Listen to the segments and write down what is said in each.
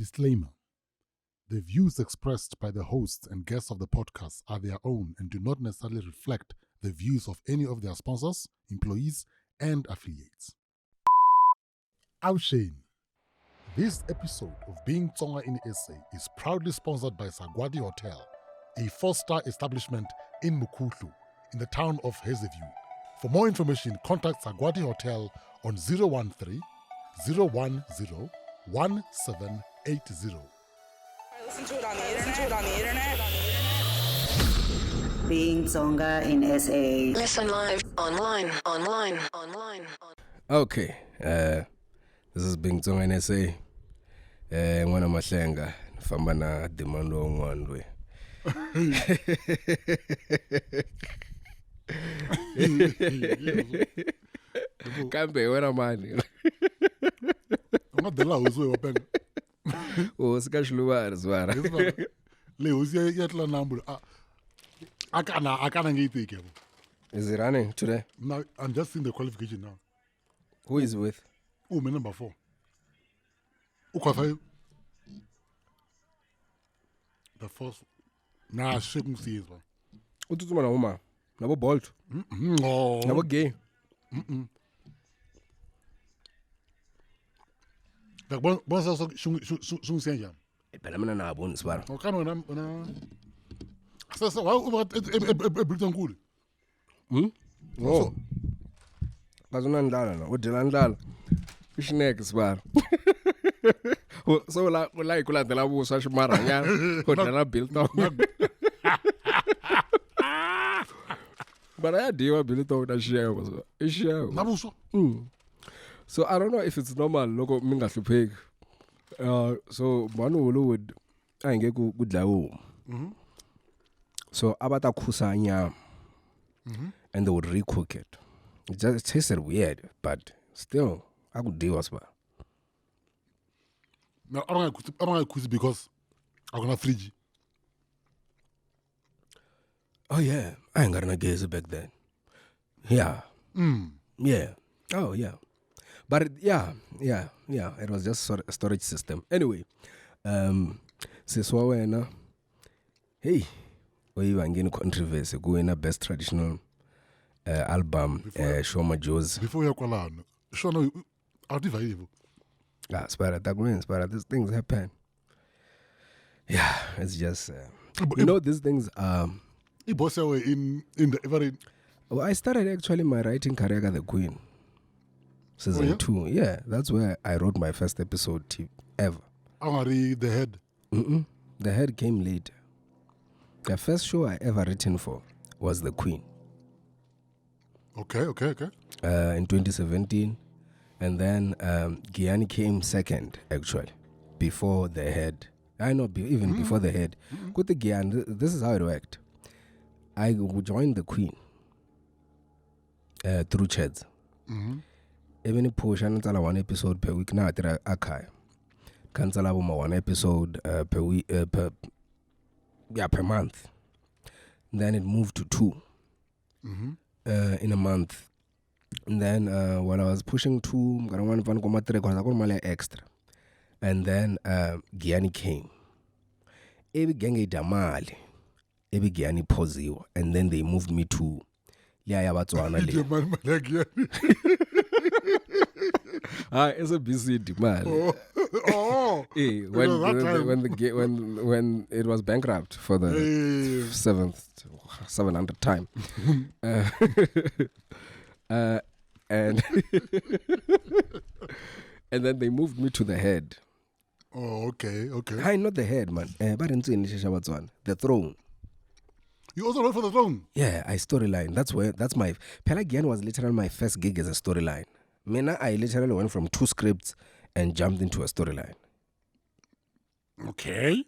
Disclaimer. The views expressed by the hosts and guests of the podcast are their own and do not necessarily reflect the views of any of their sponsors, employees, and affiliates. Shane. This episode of Being Tsonga in SA is proudly sponsored by Sagwadi Hotel, a 4-star establishment in Mukutlu, in the town of Hazeview. For more information, contact Sagwadi Hotel on 013 010 1780. Listen to it on the internet. Being Tsonga in SA. Listen live, online. Okay, this is Being Tsonga in SA. Ngwana Mhlanga, famba na demand ongwandwe. Kambe wena mani. Ungadela uzwe wapenga. Oh, sikashluwari zwara. Le uzi yatla number. Akana ngiyitike yabo. Is it running today? Now I'm just seeing the qualification now. Who is with? My number 4. Ukwafai. The first. Nah, shouldn't see it. Ututuma na uma. Nabo Bolt. No. Nabo gay. Like bon so shung senja. Phela mina nabo nisibara. Okano na so wa Britain cool. Oh. Bazona ndala na. Udela ndala. Ishneke sibara. So la ikulandela buso ashimara nyana. Udela Biltong. But I had to Biltong na share was. Ishare. Nabuso. So I don't know if it's normal loko mingahlupeki. So manu would angeke kudla home. So abata kusanya and they would recook it. It tasted weird, but still I could deal with it. Now I don't like cook because I'm gonna fridge. Oh yeah, I ain't got no gaze back then. Yeah. Yeah. Oh yeah. But it was just a storage system. Anyway, siswawena, hey, we were getting controversy, going best traditional album, Shoma Joe's. Before you call on, Shona, I'll divide you. Spara, these things happen. Yeah, it's just, these things You both away in the every. Well, I started actually my writing career at the Queen. Season 2. Yeah, that's where I wrote my first episode ever. The Head. The Head came later. The first show I ever written for was The Queen. Okay. In 2017. And then Giyani came second, actually, before The Head. I know, even before The Head. With the Giyani, this is how it worked. I joined The Queen through Cheds. Even if portion is one episode per week now, there are archive. Cancel one episode per week per month. Then it moved to 2 in a month. And then when I was pushing 2, I got extra. And then Giyani came. Ebi genge damali. Ebi Giyani poziwa. And then they moved me to Yabatswana. It's a busy demand. Hey, when it was bankrupt for the 700th time, and and then they moved me to The Head. Oh, okay. Hi, not The Head, man. But in The Throne. You also wrote for The Throne? Yeah, I storyline. That's my Pelagian was literally my first gig as a storyline. Mina, I literally went from 2 scripts and jumped into a storyline. Okay.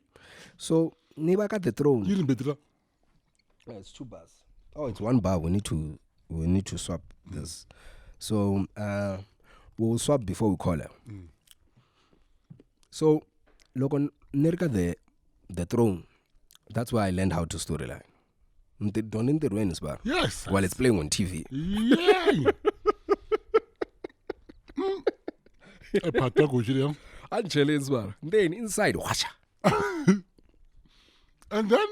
So, Nibaka The Throne. You didn't better. It's 2 bars. Oh, it's 1 bar. We need to swap this. So, we'll swap before we call her. So, look on Nerka the Throne. That's why I learned how to storyline. Don't in the ruins bar. Yes. While it's playing on TV. Yeah. Angelis bar. Then inside, watch. And then?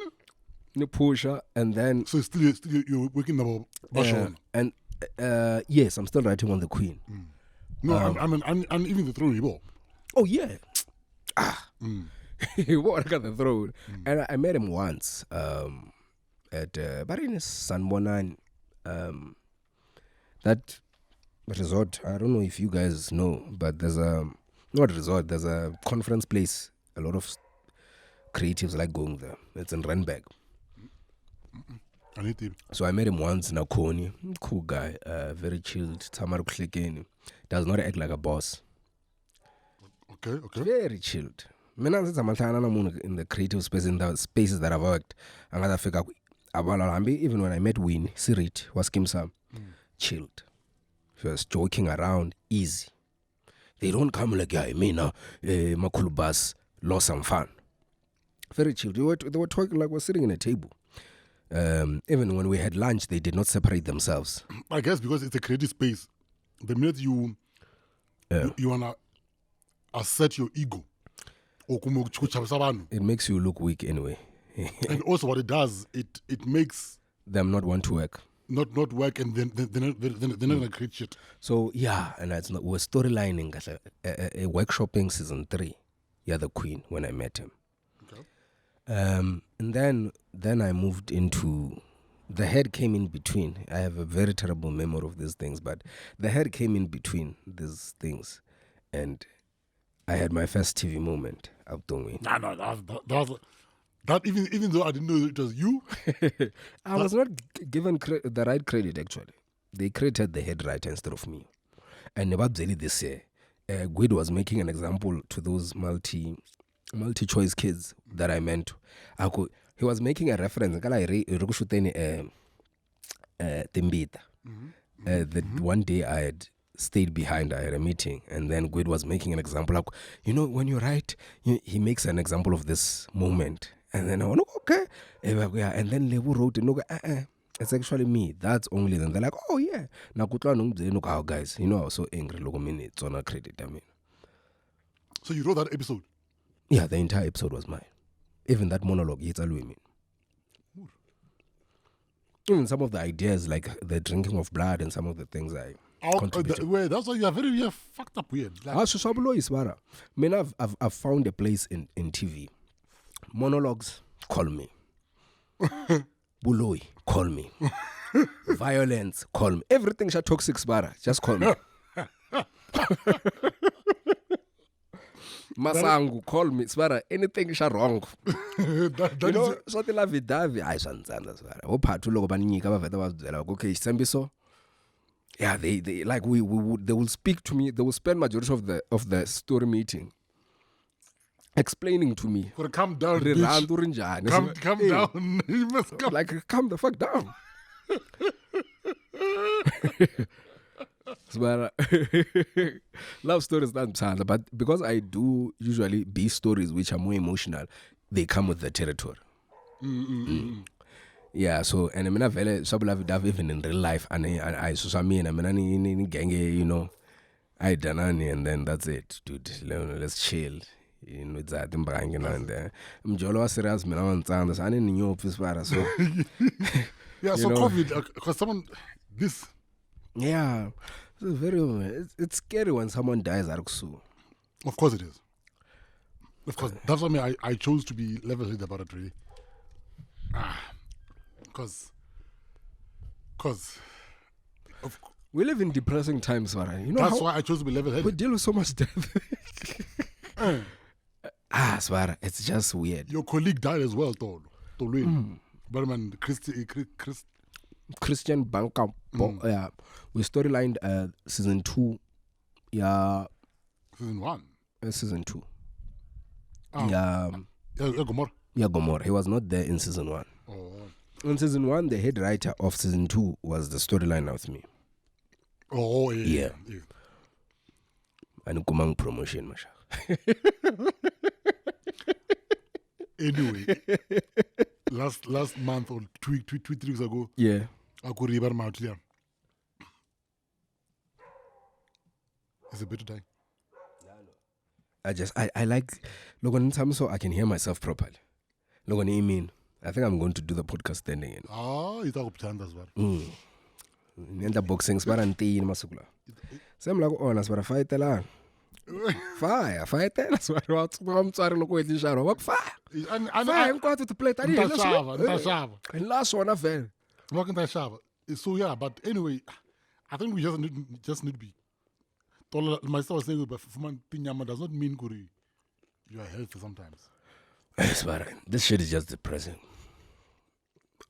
You push her, and then. So still you're working about Basho. And yes, I'm still writing on the Queen. No, I mean, and even the throne, you know. Oh, yeah. What I got the throne. And I met him once at Barin's Sanbonan. That resort, I don't know if you guys know, but there's there's a conference place. A lot of creatives like going there. It's in Renberg. So I met him once in Akoni. Cool guy, very chilled. Tamaru Klikeni. Does not act like a boss. Okay. Very chilled. In the creative space, in the spaces that I've worked, even when I met Win, Sirit, was Kimsa, chilled. He was joking around, easy. They don't come like, Makulubas, lost some fun. Very chilled. They were talking like we're sitting in a table. Even when we had lunch, they did not separate themselves. I guess because it's a creative space, the minute you wanna assert your ego, it makes you look weak anyway. And also what it does, it makes them not want to work. Not work, and then they're not gonna create shit. So yeah, and we're storylining a workshopping season 3. Yeah, the Queen when I met him. Okay. And then I moved into the head came in between. I have a very terrible memory of these things, but the head came in between these things, and I had my first TV moment. No, that even though I didn't know it was you, I was not given the right credit. Actually, they created the head writer instead of me. And Nebabzeli this year, Guido was making an example to those multi-choice kids that I meant. He was making a reference. That one day I had stayed behind. I had a meeting, and then Guido was making an example. Like, when you write, he makes an example of this moment. And then I went, okay. And then Lebu wrote, it's actually me. That's only then. They're like, oh yeah. Now, guys, I was so angry. It's on a credit. So you wrote that episode? Yeah, the entire episode was mine. Even that monologue, it's all women. Even some of the ideas, like the drinking of blood and some of the things I contributed. That's why you're fucked up weird. I've found a place in TV. Monologues, call me. Buloi, call me. Violence, call me. Everything shall toxic bara, just call me. Masangu, call me. Svara, anything shall wrong. So the lavi davi, I shanzanda svara. Opatu logo banika baveta was okay, sembiso. Yeah, they like they will speak to me. They will spend majority of the story meeting explaining to me. Come down, bitch. Come down. You must come. Like, calm the fuck down. Love stories don't, but because I do usually B stories which are more emotional, they come with the territory. Yeah, so and I mean, I've even in real life, and I saw me and I mean, gang, I danani, and then that's it, dude. Let's chill. It's that and there. I'm Jolo serious, man. I'm on I didn't know office para so. Yeah, so COVID, because someone this. Yeah, it's scary when someone dies. Of course it is. Of course, that's why I chose to be level-headed about it, really. Because we live in depressing times, Vara. That's why I chose to be level-headed. We deal with so much death. Svara, it's just weird. Your colleague died as well, Tolwin. Berman, Christian Banka. Yeah, we storylined season 2. Yeah. Season 1? Season 2. Oh. Yeah. Gomor. Yeah, Gomor. He was not there in season 1. Oh. In season 1, the head writer of season 2 was the storyline with me. Oh, yeah. And Kumang promotion, Masha. Anyway, last month or 3 weeks ago, yeah, I could remember my outlet. It's a bit of time. I like look on time so I can hear myself properly. Look on mean. I think I'm going to do the podcast standing in. You talk about as well. In the boxing spara nti masukula. Same like honest but fight la. Fire tela swara wa mtswari loko etisharo wa fire. Fire nkwathu to play tani Ntashava. And last one affair. Walking Ntashava. So yeah, but anyway, I think we just need to be myself was saying but fuman tinyama does not mean kuri you are healthy sometimes. This shit is just depressing.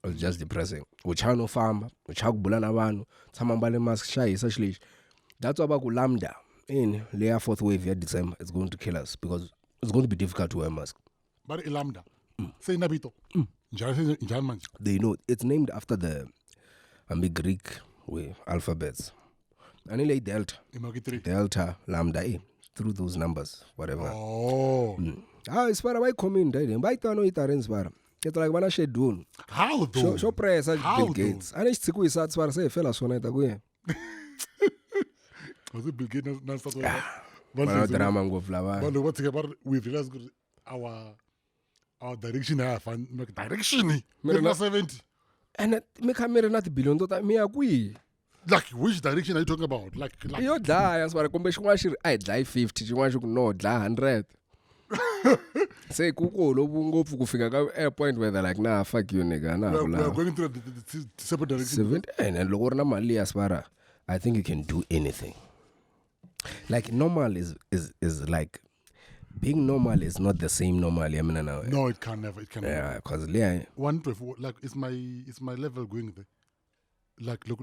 It's just depressing. Uchano farm, uchakubulana abantu, tsamambale mask shy essentially. That's why ku lambda in layer fourth wave here December it's going to kill us because it's going to be difficult to wear mask. But a lambda. Say nabito. German. They know it's named after the Greek way alphabets. And like delta, lambda, through those numbers, whatever. Oh. It's para why come in, right? Why don't it arrange para? It's like when I said doon. How though? Show press at Bill Gates. And it's siku isat para say fella so na itaguye. Was it Bill Gates na start with? But drama go flower. But what's about we realize our direction I find direction. 70. And me camera not billion dot me agui. Like which direction are you talking about? Like you die as para kombe shwa I die 50, you want no die 100. Say kuko ngopfu kufika ka airpoint where they're like nah fuck you nigga nah. We are going through the separate direction. And look na mali as para I think you can do anything. Like normal is like being normal is not the same normal. I mean, no, it can never. It can. Yeah, never. Because like is my level going there? Like look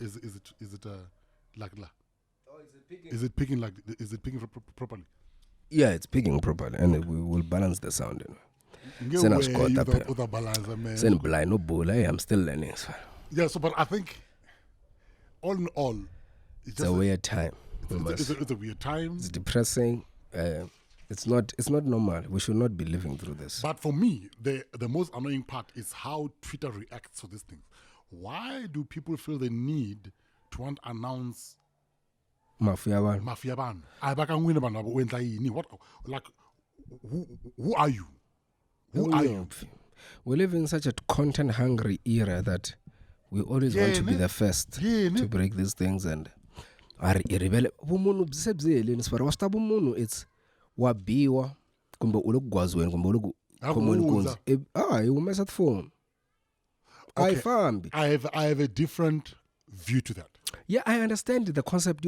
is it like la? Oh, is it picking like is it picking properly? Yeah, it's picking properly, and we will balance the sound. Send us caught up. Send blind no bull. I'm still learning. Yeah, so but I think all in all, it's a weird time. It's a weird time. It's depressing. It's not normal. We should not be living through this. But for me, the most annoying part is how Twitter reacts to this thing. Why do people feel the need to want to announce Mafia ban? What like who are you? Who are you? We live in such a content hungry era that we always want to be the first to break these things and are irrebel. It's wabiwa kumbe ulokugwazweni kumbe ulokukhomona inkunzi you mess at phone. Okay. I have a different view to that. Yeah, I understand the concept.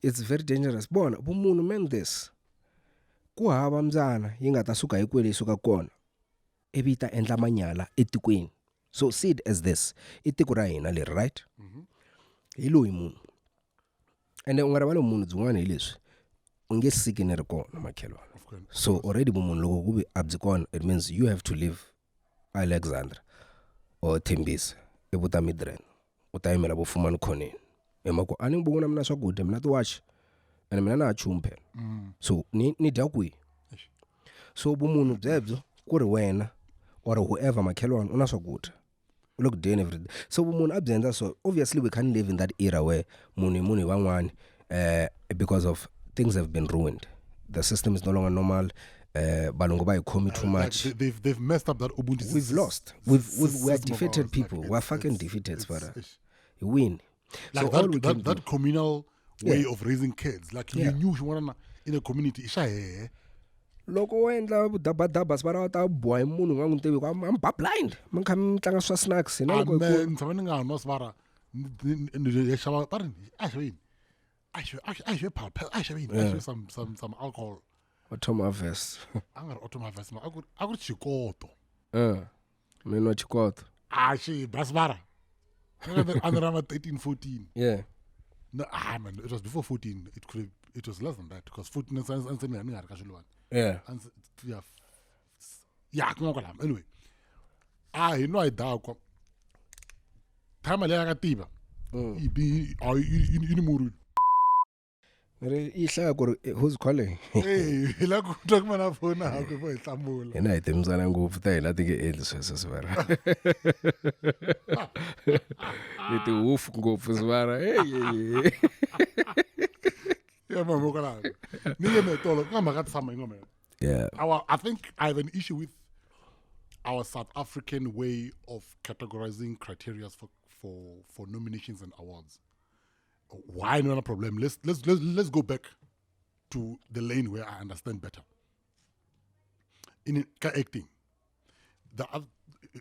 It's very dangerous. Bona bumunhu man this ku hava mzana yi nga ta suka hikwele suka kona evita endla manyala etikweni. So see it as this itiko ra hina leri, right? Hi loyi munhu and u nga ri vale munhu dzun'wana hi leswi u nge siki ni ri kona makhelwana. So already bumunhu loko ku ve abyi kona it means you have to leave Alexandra or Tembisa ebuta Midrand utayimela bofumana khoneni emako ani ngibona mina swakudya mina to watch and mina na chumphela so ni dya kwi so bumunhu byebyo ku ri wena or whoever makhelwana una swakudya look doing everything so bumunhu abyenza so obviously we can't live in that era where munhu van'wani because of things have been ruined. The system is no longer normal. Balungu ba economy too much. Like they've messed up that Ubuntu. We've lost. We're defeated people. Like, we're fucking defeated, Spara. You win. Like so that communal way of raising kids. Like you knew you want in a community. Loko wendla daba Spara ta boy munhu nga ngitivi ku I'm blind. Man khami tlanga swa snacks, you know loko man tsavani nga no Spara. Ni shava parin. I some alcohol. Automa vest. Angar automa vest. I could chikoto. Meno chikoto. She Brasbara. Around 13, 14. Yeah. No, man, it was before 14. It was less than that because 14 and yeah. Yeah, anyway. You know I doubt. Time I like a tiba. You who's calling? Hey, la ku talk mana phone ha ku bo hlamula. Ena itemzana ngopfu ta hina tinge endli sweswo Sibara. Iti ufu ngopfu Sibara. Hey. Yeah. I think I have an issue with our South African way of categorizing criteria for nominations and awards. Why not a problem? Let's go back to the lane where I understand better. In acting,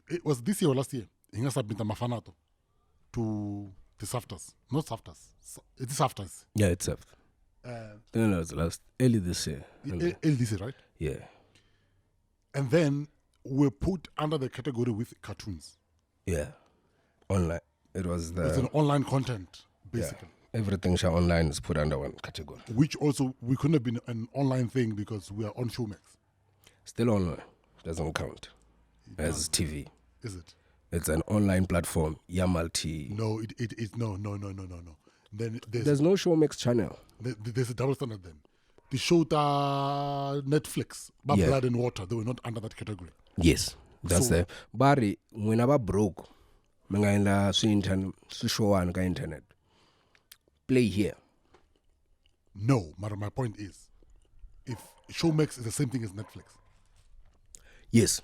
it was this year or last year. Inga submita mafanato to the SAFTAs, not SAFTAs. It's SAFTAs. Yeah, it's up. No, it's early this year. Early this year, right? Yeah. And then we're put under the category with cartoons. Yeah. Online. It's an online content, basically. Yeah. Everything show online is put under one category. Which also, we couldn't have been an online thing because we are on Showmax. Still online. Doesn't count as TV. Is it? It's an online platform. Multi. No, it's no. Then there's no Showmax channel. There's a double standard then. The show Netflix, Blood and Water, they were not under that category. Yes, that's the. Bari when I broke, mengaila show on internet. Play here. No, my point is, if Showmax is the same thing as Netflix. Yes.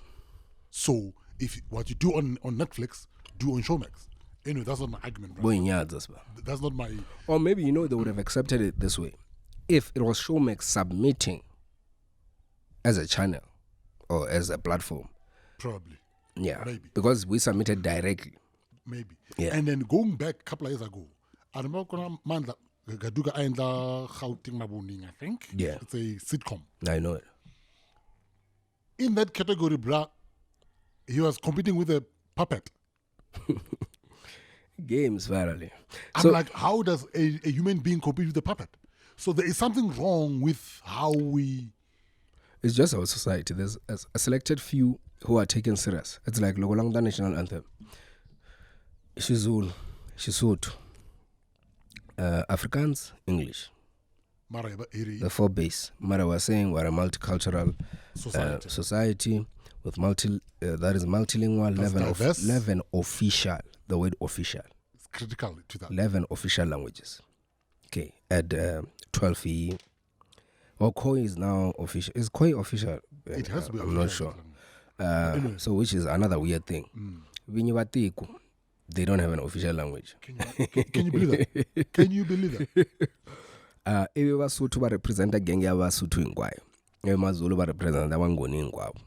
So if what you do on Netflix, do on Showmax. Anyway, that's not my argument. Right? That's not my. Or maybe they would have accepted it this way, if it was Showmax submitting as a channel or as a platform. Probably. Yeah. Maybe. Because we submitted directly. Maybe. Yeah. And then going back a couple of years ago, I remember Mandla Gaduga Aenda Gauteng Mabuning, I think. Yeah. It's a sitcom. I know it. In that category, he was competing with a puppet. Games, virally. I'm like, how does a human being compete with a puppet? So there is something wrong with how we... It's just our society. There's a selected few who are taken serious. It's like Logolangda National Anthem. Shizulu, Shisotho, Afrikaans, English. The 4 base. Mara was saying we're a multicultural society with that is multilingual, 11 official. The word official. It's critical to that. 11 official languages. Okay, at 12E. Or Khoi is now official. Is Khoi official? It has to be I'm not sure. Anyway. So which is another weird thing. Vinyavatiku, they don't have an official language. Can you believe that? Can you believe that? Ewe Basotho ba represent a gang ya Basotho ingwayo. Ewe Mazulu ba represent abangoni ingwabo.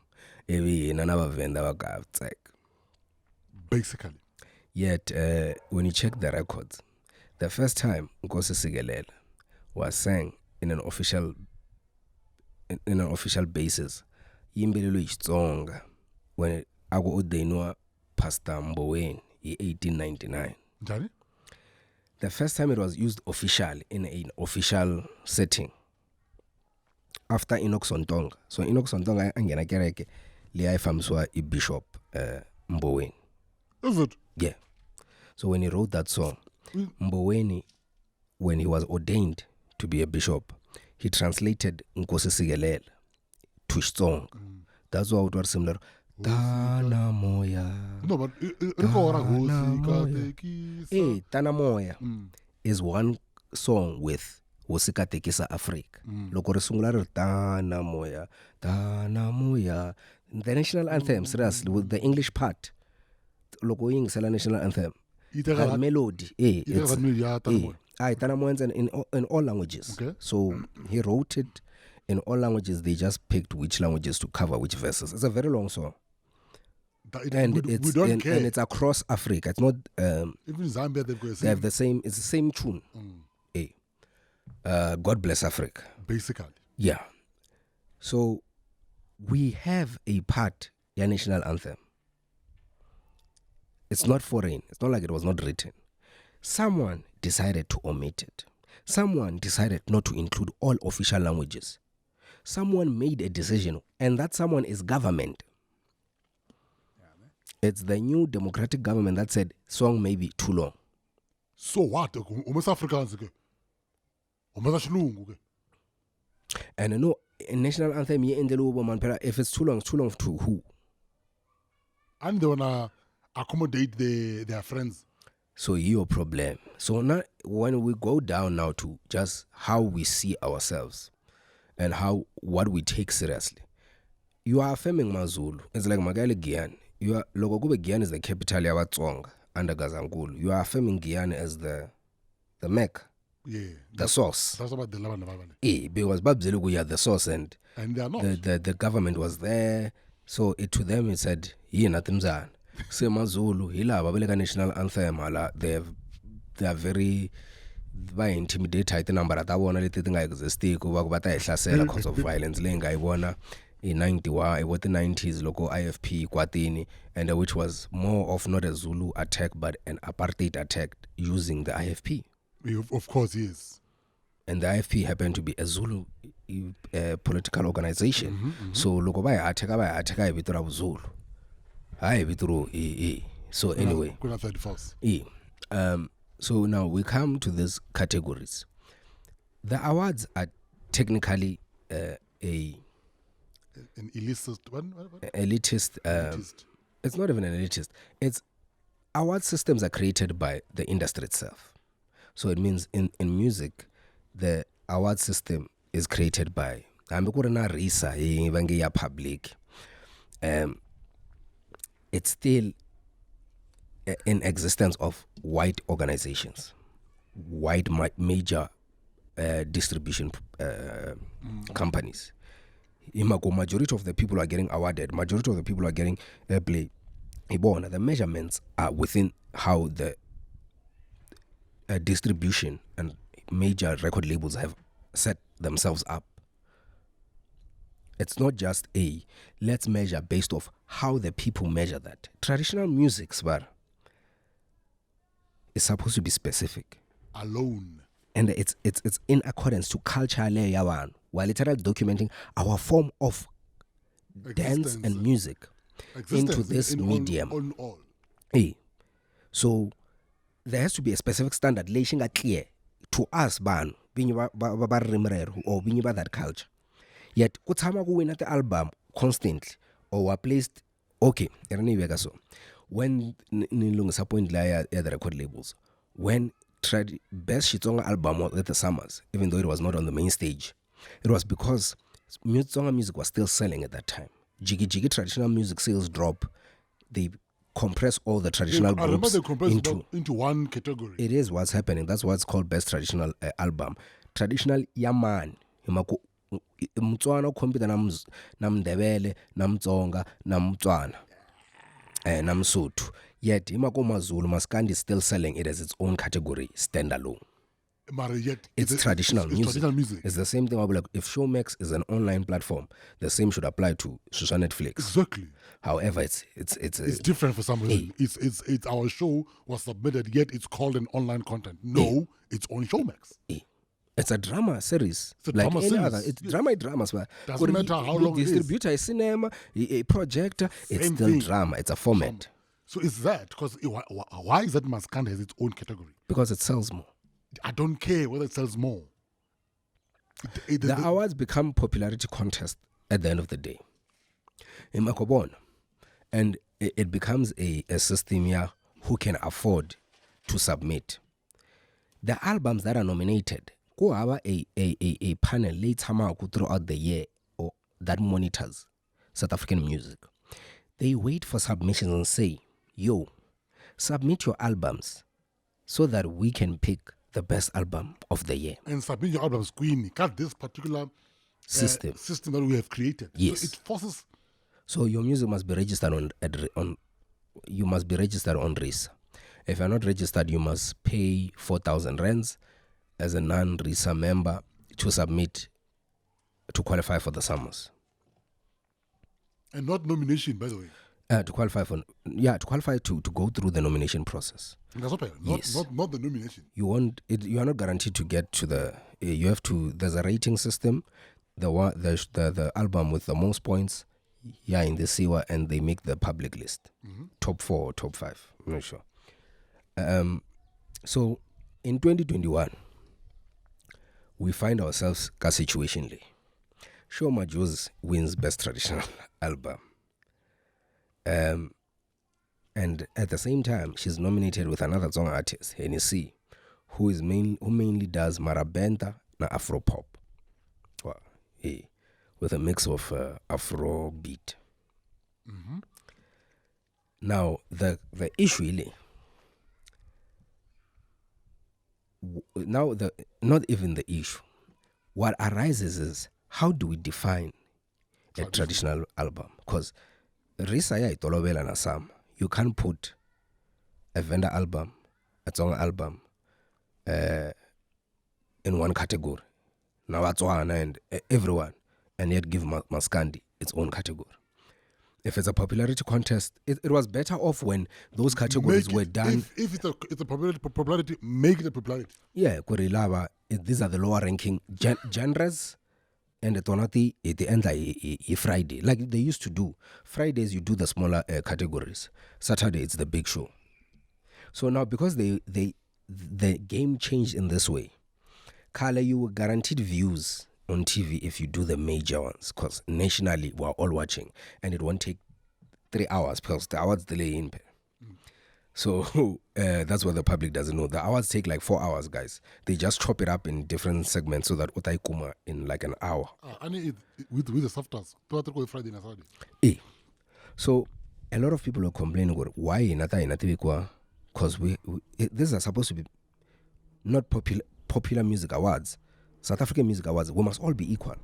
Ewe yena nabavenda bakatsek. Basically. Yet when you check the records, the first time Nkosi Sikelel was sang in an official basis, yimbelelo Tsonga when ako ordainwa Pastor Mboweni in 1899. Njani? The first time it was used officially in an official setting after Enoch Sontonga. So Enoch Sontonga angena kereke liya ifamswa Bishop Mboweni. Is it? Yeah. So when he wrote that song, Mboweni, when he was ordained to be a bishop, he translated Nkosi Sikelel to Tsonga. That's why it was similar. Tana moya. No, but Tana moya is one song with Wosika Tekisa Afrika. Loko re sungula Tana moya, Tana moya. The national anthem, seriously, with the English part. Loko ying sela national anthem. And melody. Tana moya in all languages. Okay. So he wrote it in all languages. They just picked which languages to cover which verses. It's a very long song. And it's across Africa. It's not even Zambia. They have the same. It's the same tune. God bless Africa. Basically. Yeah. So we have a part your national anthem. It's not foreign. It's not like it was not written. Someone decided to omit it. Someone decided not to include all official languages. Someone made a decision, and that someone is government. It's the new democratic government that said song may be too long. So what? Afrikaans. And I know a national anthem if it's too long to who? And they wanna accommodate their friends. So your problem. So now when we go down now to just how we see ourselves and what we take seriously, you are affirming Mazulu. It's like Magali Giyani. You are Logo Giyani is the capital of Tsonga under Gazankulu. You are affirming Giyani as the Mecca. Yeah. The source. That's about the Laban. Because Babzelugu you are the source and they are not. The government was there. So to them it said, "Ye natimzan." So Mazulu, hila babeleka national anthem ala they are very intimidated number at one little thing exist cause of violence lenga ibona in 91 it was the 90s local IFP Kwatini and which was more of not a Zulu attack but an apartheid attack using the IFP. Of course, yes. And the IFP happened to be a Zulu political organization. So look by attack Vitura Zulu. Hi Vituru. So anyway. So now we come to these categories. The awards are technically an elitist one? Elitist. It's not even an elitist. It's award systems are created by the industry itself. So it means in music, the award system is created by public. It's still in existence of white organizations, white major distribution companies. Majority of the people are getting awarded. Majority of the people are getting airplay. The measurements are within how the distribution and major record labels have set themselves up. It's not just let's measure based off how the people measure that. Traditional music, Svar, is supposed to be specific. Alone. And it's in accordance to culture while literally documenting our form of dance and music into this medium. On all. So there has to be a specific standard laying clear to us ban being or being about that culture. Yet kutama win at the album constantly or were placed okay. When Nilunga point at the record labels, when tried best Tsonga album at the summers, even though it was not on the main stage, it was because Tsonga music was still selling at that time. Jiggy traditional music sales drop. They compress all the traditional groups into one category. It is what's happening. That's what's called best traditional album. Traditional Yaman. Mtswana ukhompita namndebele namtsonga namtswana namsuthu yet imakomazulu Maskandi is still selling it as its own category standalone. Yet it's traditional music. Traditional music. It's the same thing. I'll be like, if Showmax is an online platform, the same should apply to Shusha Netflix. Exactly. However, it's different for some reason. It's our show was submitted, yet it's called an online content. No, it's on Showmax. It's a drama series. It's a drama series. Other. It's dramas. Doesn't matter how long it is. Distributor, a cinema, a projector, it's still thing. Drama. It's a format. So is that because why is that Maskandi has its own category? Because it sells more. I don't care whether it sells more. The awards become popularity contest at the end of the day. In Makobon. And it becomes a system here who can afford to submit. The albums that are nominated go have a panel later throughout the year or that monitors South African music. They wait for submissions and say, yo, submit your albums so that we can pick the best album of the year. And submit your albums, Queen, cut this particular system that we have created. Yes. So it forces. So your music must be registered on you must be registered on RISA. If you're not registered, you must pay 4,000 rands as a non-RISA member to submit to qualify for the summers. And not nomination, by the way. To qualify to go through the nomination process. That's okay. Not the nomination. You are not guaranteed to get to the. You have to. There's a rating system. The album with the most points, in the SIWA, and they make the public list. Mm-hmm. Top 4 or top 5. I'm not sure. So in 2021, we find ourselves situationally. Shoma Joes wins best traditional album. And at the same time, she's nominated with another Tsonga artist, Hennessy, who mainly does marabenta na Afro pop. Well, with a mix of Afro beat. Mm-hmm. Now, the issue really, not even the issue. What arises is, how do we define a traditional album? Because Risaya Itolobela na Sam, you can't put a Venda album, a Tsonga album, in one category. Now Atswana and everyone, and yet give Maskandi its own category. If it's a popularity contest, it was better off when those categories were done. If it's a popularity, make it a popularity. Yeah, Korilava, these are the lower ranking genres, and the Tonati at the end like Friday, like they used to do. Fridays you do the smaller categories. Saturday it's the big show. So now because the game changed in this way, Kala, you were guaranteed views on TV if you do the major ones, because nationally we're all watching, and it won't take 3 hours because the hours delay in. So that's what the public doesn't know. The hours take like 4 hours, guys. They just chop it up in different segments so that Otai Kuma in like an hour. And with the softwares, Friday and Saturday. So a lot of people are complaining about why because these are supposed to be not popular music awards. South African Music Awards, we must all be equal.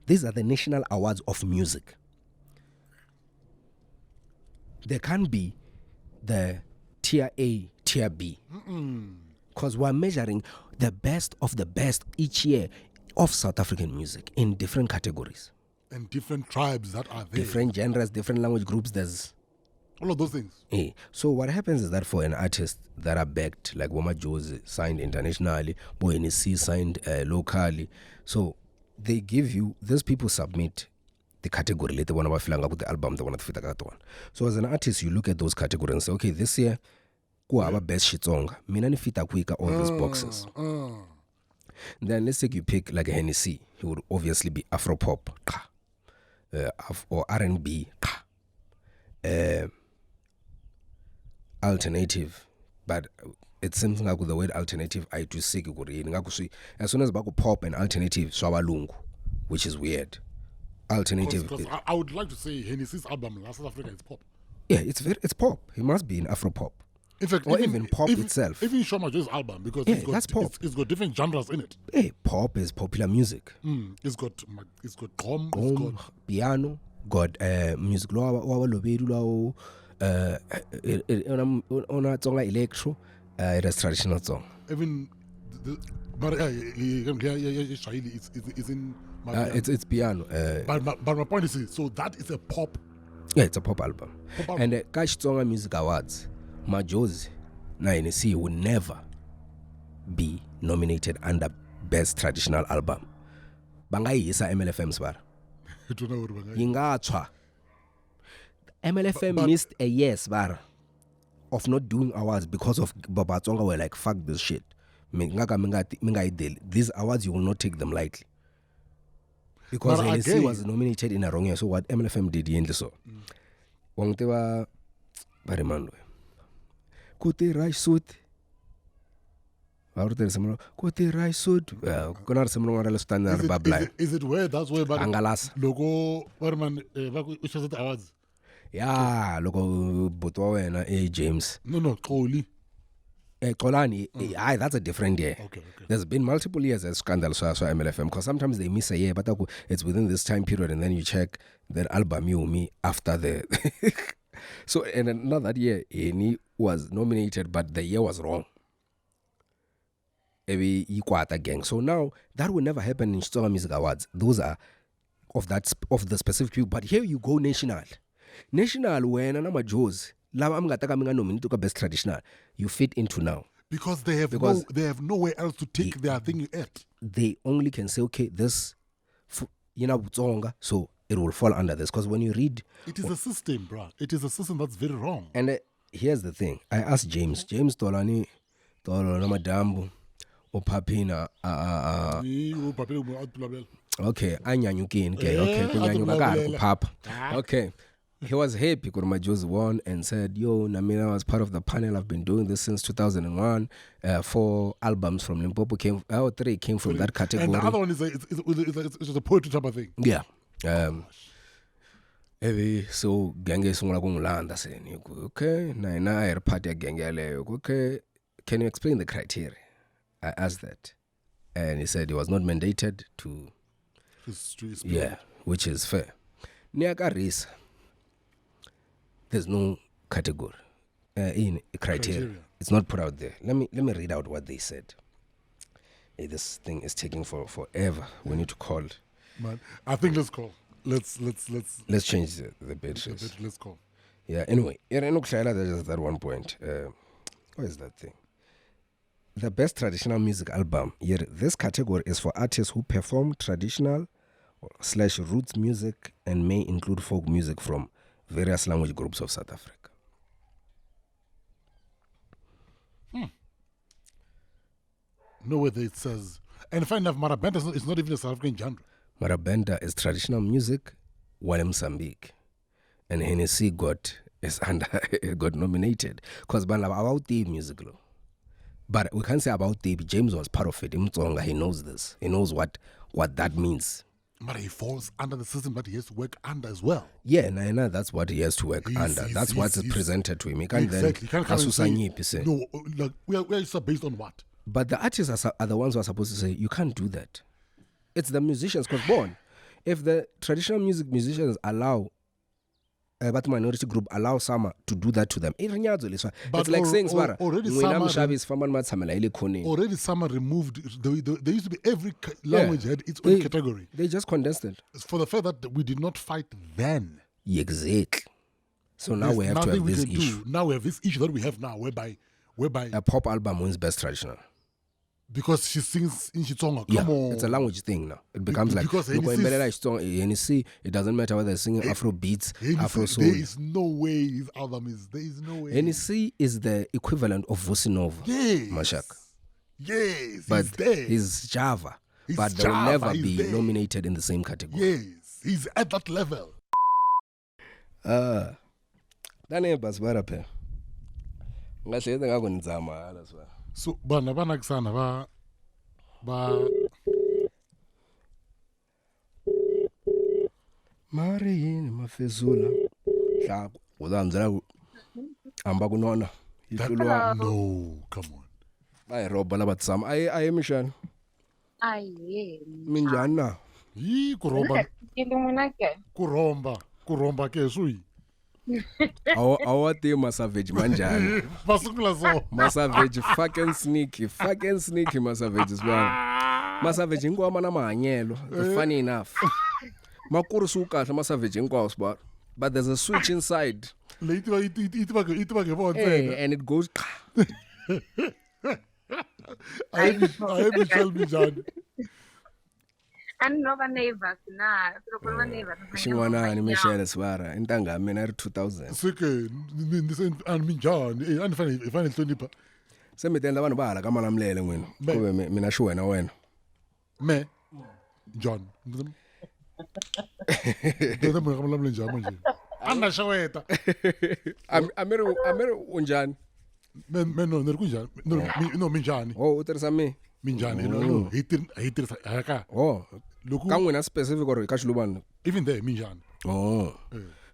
These are the national awards of music. There can't be the tier A, tier B. Because we're measuring the best of the best each year of South African music in different categories. And different tribes that are there. Different genres, different language groups, there's all of those things. So what happens is that for an artist that are backed, like Woma Josie signed internationally, Boenisi signed locally, so they give you, these people submit the category, they want to Mhlanga with the album, they want to fit that one. So as an artist, you look at those categories and say, okay, this year, who are best Tsonga? Mina ni fita quicker all these boxes. Then let's say you pick like a Hennessy, he would obviously be Afro pop, or R&B, alternative, but it's something like with the word alternative I to seek as soon as baku pop and alternative swabelungu, which is weird. Alternative, because I would like to say Hennessy's album South Africa is pop. Yeah, it's pop. He must be in Afro pop. In fact, or even pop itself. Even Shoma Joe's album, because that's pop. It's got different genres in it. Hey, pop is popular music. It's got drum, piano, got music on a Tsonga electro, it is traditional song. Even it's in it's piano. But my point is, so that is a pop. Yeah, it's a pop album. And the Tsonga Music Awards, Majozi na NC will never be nominated under Best Traditional Album. Bangai isa MLFM's bar. Ingatwa. MLFM missed a year's bar of not doing awards because of Baba Tsonga were like, fuck this shit. These awards, you will not take them lightly. Because NC was nominated in a wrong year. So what MLFM did in so. Wangtewa Barimando. Kote rice suit. Kote rice suit. Is it where that's where Angalas logo Barman awards? Yeah, logo Botwa James. No, Koli. Kolani, that's a different year. Okay. There's been multiple years of scandal, so MLFM, because sometimes they miss a year, but it's within this time period, and then you check the album me after the. So, and another year, he was nominated, but the year was wrong. Gang. So now that will never happen in Tsonga Music Awards. Those are of the specific people. But here you go national. National when Anama Joes. Best traditional, you fit into now because they have nowhere else to take their thing at. They only can say, okay, this Tsonga, so it will fall under this. Because when you read, it is a system, bro. It is a system that's very wrong. And here's the thing: I asked James Tolani, Madambu, or Papina, okay, Anyanyukin, okay, Papa, okay. he was happy because Majosi won and said, yo, Namina was part of the panel. I've been doing this since 2001. 4 albums from Limpopo came, 3 came from that category. And the other one is it's just a poetry type of thing. Yeah. So genge sungula kungulanda saying, okay, na I party genge leyo. Okay, can you explain the criteria? I asked that. And he said he was not mandated to yeah, which is fair. Niakarisa. There's no category in criteria. It's not put out there. Let me read out what they said. Hey, this thing is taking forever. We need to call. Man, I think let's call. Let's change the bed. Let's call. Yeah. Anyway, there's that one point. What is that thing? The best traditional music album. Here, this category is for artists who perform traditional / roots music and may include folk music from various language groups of South Africa. No, whether it says, and funny enough, Marabenda is not even a South African genre. Marabenda is traditional music, while Mozambique, and Hennessy got nominated because about the music law. But we can't say about the James was part of it. Tsonga, he knows this. He knows what that means. But he falls under the system that he has to work under as well. Yeah, Naina, that's what he has to work under. That's what's presented to him. He can't exactly. then say, no, like we are based on what? But the artists are the ones who are supposed to say, you can't do that. It's the musicians, because if the traditional musicians allow but minority group allow Sama to do that to them. It's like saying already Sama removed. There used to be every language had its own category. They just condensed it. For the fact that we did not fight then. Exactly. So now we have to have this issue. Now we have this issue that we have now whereby a pop album wins best traditional. Because she sings in Tsonga. Come on. It's a language thing now. It becomes because Hennessy, it doesn't matter whether they're singing Afro beats, Afro soul. There is no way his album is. There is no way. Hennessy is the equivalent of Vosinova. Yes. Mashaka. Yes. But he's there. He's Java. But they'll never be nominated in the same category. Yes. He's at that level. So bana kusana ba mari yini mafezula hla uzanzela amba kunona ihlulwa no come on bayiroba labatsama ayi mishana aye minjani na yi kuromba kuromba ke sui awati Masavage manjani basukula so Masavage fucking sneaky Masavage sibana Masavage ingoma na mahanyelo funny enough makuru sukahle Masavage ingwa sibana but there's a switch inside later it and it goes I Michelle Mijani anova neighbors na silokhuluma neighbors xin'wanani Michelle Swara intanga mina ri 2000 sike minjani anifane hlonipha se mi tendla vanhu va hala ka malamulele n'wina kuve mina xi wena wena me John ndzi munhu ka malamulele njhani manje anda xaweta amiri unjani me no ni ri kunjhani no minjani u tirhisa mi minjani no hi tirhisa haka ka n'wina specific or ka xiluvani even there minjani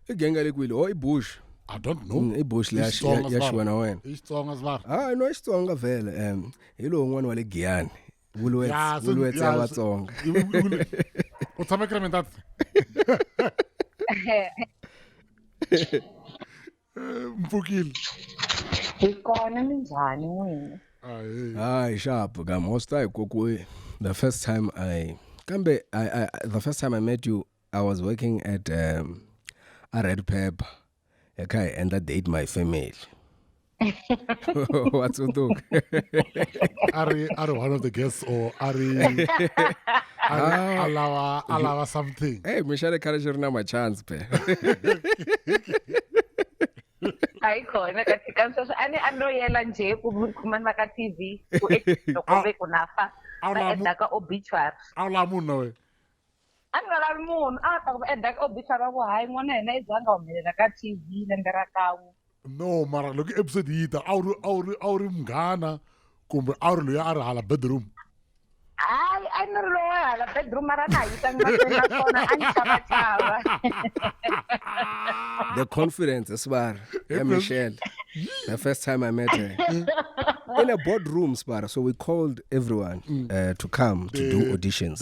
i genga lekwile i bush I don't know i bush le ya xwena wena i Tsonga svar no i Tsonga vele hi lo un'wana wa le Giyani vulwetse ya Vatsonga u tshama krementat mpfukile ikona minjani wena Hi, sharp. The first time I met you, I was working at a Red Pepper. Okay, and that date my family. What's it do? Are one of the guests or are allow something? Hey, Michelle Karajurna my chance, pe. ayikhona kathi kanso anoyela nje kumana ka TV ku ekube kunafa ba endaka obituary awula munhu we Angala munhu a ta ku endla ku bicha va ku hayi n'wana yena i zanga humelela ka TV lembe ra kan'we. No, mara loko episode yi ta a wu ri munghana kumbe a wu ri loyi a ri hala bedroom. Hayi a ni ri loyi hala bedroom mara na hi tanga mahlweni na kona a ni chava. The confidence as well. Yeah, Michelle. The first time I met her. In a boardroom, Spara. So we called everyone to come to do auditions.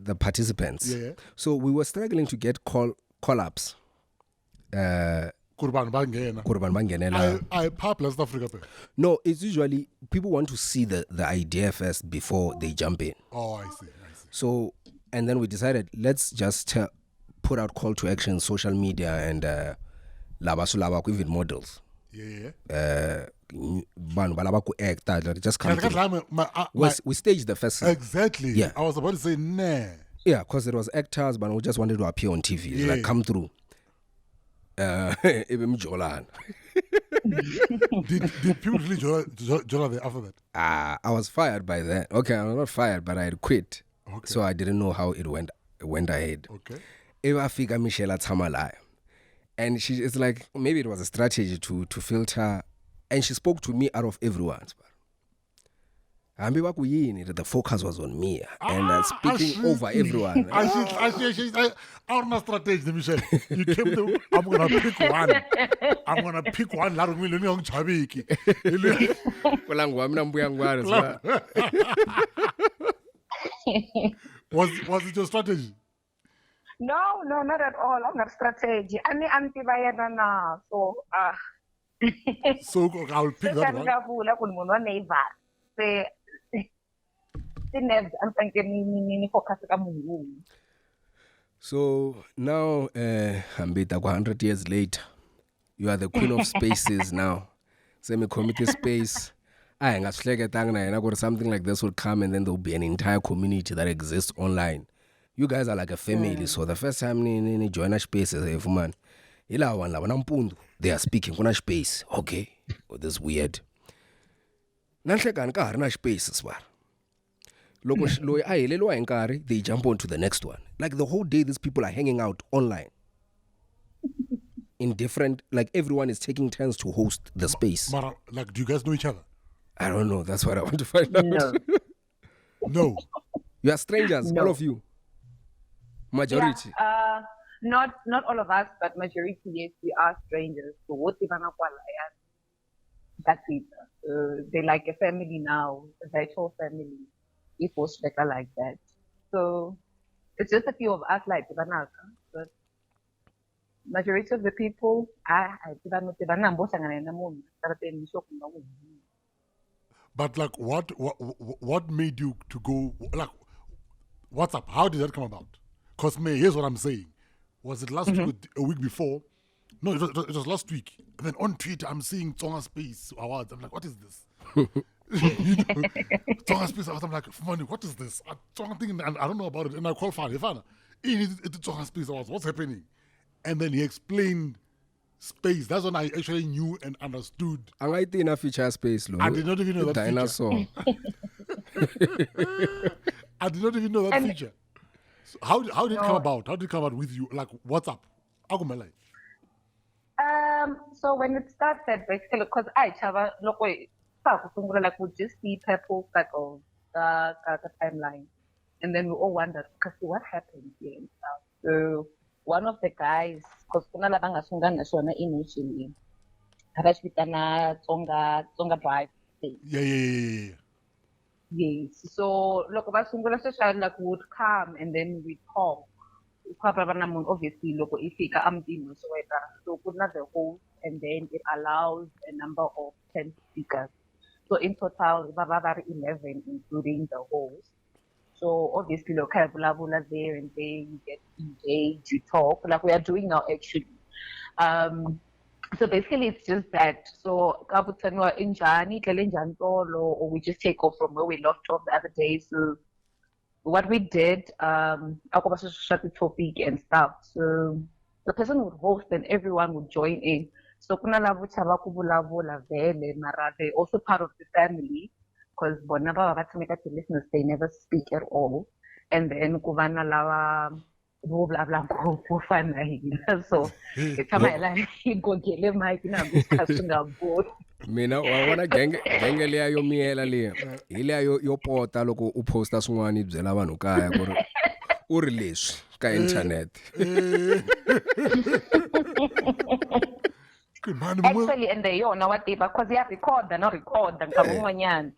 The participants. Yeah. So we were struggling to get call-ups. Kurban Bangenela. I pop West Africa. No, it's usually people want to see the idea first before they jump in. Oh, I see. So, and then we decided, let's just put out call to action, social media, and labasulaba even models. Yeah. Just come through. We staged the first season. Exactly. Yeah. I was about to say, nah. Yeah, because it was actors, but we just wanted to appear on TV. It's like, come through. Even Jolan. Did people really Jola there after that? I was fired by then. Okay, I was not fired, but I had quit. Okay. So I didn't know how it went ahead. Okay. Eva figure Michelle Tamalai. And it's like, maybe it was a strategy to filter. And she spoke to me out of everyone. The focus was on me and speaking over everyone. I don't strategy, Michelle. You came to, I'm going to pick one. I'm going to pick one. Was it your strategy? No, not at all. I'm not strategy. Ani anti-bayana na. So, So I'll pick that one. So now, Ambita, 100 years later, you are the queen of spaces now. Semi-committee space. I got something like this will come, and then there will be an entire community that exists online. You guys are like a family. So the first time you join a space as a woman, they are speaking on a space. Okay, this is weird. Space they jump on to the next one. Like the whole day, these people are hanging out online. In different, like everyone is taking turns to host the space. Mara, like, do you guys know each other? I don't know. That's what I want to find out. No. You are strangers, all of you. Majority. Yeah, not all of us, but majority, yes, we are strangers. So what that's it. They're like a family now, a virtual family. If was like that. So it's just a few of us like Tibanaka, but majority of the people But like what made you to go like what's up? How did that come about? Because here's what I'm saying. Was it last week or a week before? No, it was last week. And then on Twitter I'm seeing Tsonga Space Awards. I'm like, what is this? Tsonga Space Awards. I'm like, money, what is this? Tsonga thing, and I don't know about it. And I call Fana. It's Tsonga Space Awards. What's happening? And then he explained space. That's when I actually knew and understood. I did not feature space, Lou. I did not even know that dinosaur. I did not even know that feature. So how did it come about? How did it come about with you? Like, what's up? So when it started, basically, because I chava like we just see purple circles, the timeline, and then we all wondered, because what happened here and stuff. So one of the guys, because kuna labanga sungana shona initially, habashitana Tsonga drive. Yeah. Yes. So look, basungula social like would come and then we talk. Obviously, local ifika amdino so put the host, and then it allows a number of 10 speakers. So in total, 11, including the host. So obviously, local bula there and there, you get engaged, you talk like we are doing now actually. So basically, it's just that. So kabutanwa injani or we just take off from where we left off the other day. So what we did, shut the topic and stuff. So the person would host and everyone would join in. So kuna lavo mara they also part of the family because listeners they never speak at all. and then ku va na lava vo vulavula ngopfu fana na hina so hi tshama hi la hi gogele mic na hambi swi kha swi nga bohi. Mina wa vona genge liya yo miyela liya hi liya yo pota loko u posta swin'wana yi byela vanhu kaya ku ri u ri leswi ka inthanete. Actually and yona wa tiva because ya recorda nkarhi wun'wanyana.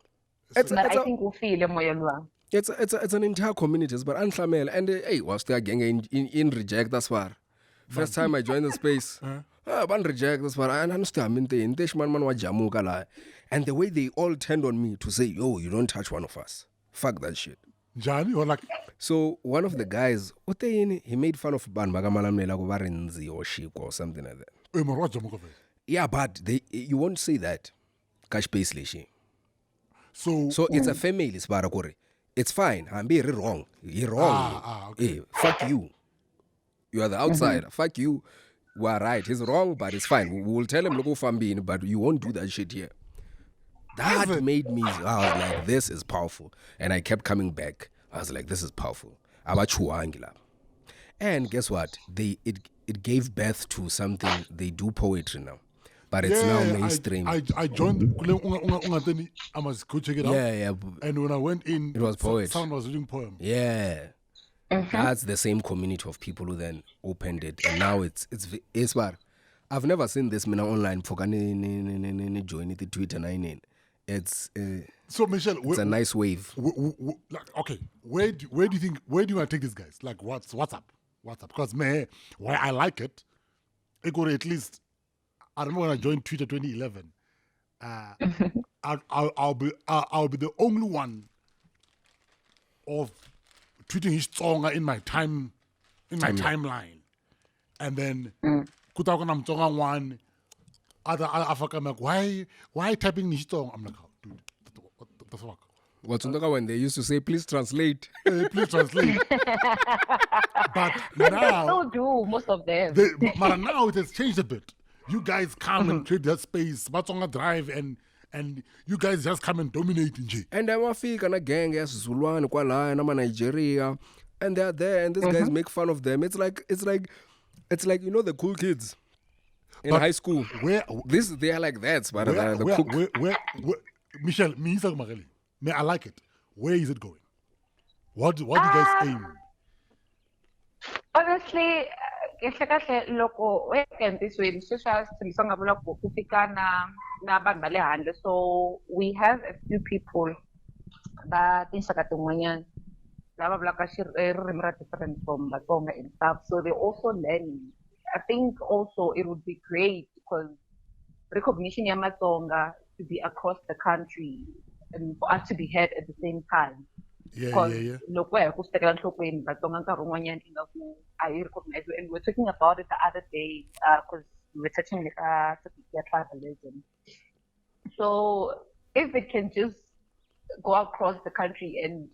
But I think u file moyeni wami. It's an entire community, but unfamiliar. And hey, was there gang in reject that's far. First time I joined the space, ban reject that's far. I understand. And the way they all turned on me to say, "Yo, you don't touch one of us. Fuck that shit." Johnny, or like So one of the guys, he made fun of Ban Magamalamela Varenzi or Shiko or something like that. Yeah, but you won't say that. Cash basically. So it's a family, Barakore. It's fine. I'm being wrong. You're wrong. Okay. Hey, fuck you. You are the outsider. Fuck you. We are right. He's wrong, but it's fine. We will tell him, look who I'm being, but you won't do that shit here. That made me, I was like, this is powerful. And I kept coming back. I was like, this is powerful. And guess what? It gave birth to something. They do poetry now. But it's now mainstream. I joined. I must go check it out. Yeah. And when I went in, it was poetry. Someone was reading poem. Yeah. That's the same community of people who then opened it. And now it's bad. I've never seen this online. Join it Twitter. It's so Michelle, it's a nice wave. Okay, where do you think? Where do you want to take these guys? Like what's up? Because why I like it, it could at least. I remember when I joined Twitter 2011. I'll be the only one of tweeting his Tsonga in my timeline, and then Kutakona Tsonga one. Other African like why typing his Tsonga? I'm like, oh, dude, what the fuck? What's when they used to say, please translate. Please translate. But now, still do most of them. But now it has changed a bit. You guys come and create that space, Batsonga Drive, and you guys just come and dominate in J. And I'm a gang as Zuluan, Kuala, and I'm a Nigeria, and they're there, and these guys make fun of them. It's like you know the cool kids in high school. They are like that, but where Michelle, I like it. Where is it going? What do you guys aim? Honestly, loko weekend this way, so we have a few people that in Shakatunganyan, different from Batonga and stuff. So they're also learning. I think also it would be great because recognition of Matonga to be across the country and for us to be heard at the same time. Yeah. Look where I recognize and we're talking about it the other day because we were touching tribalism. So if it can just go across the country and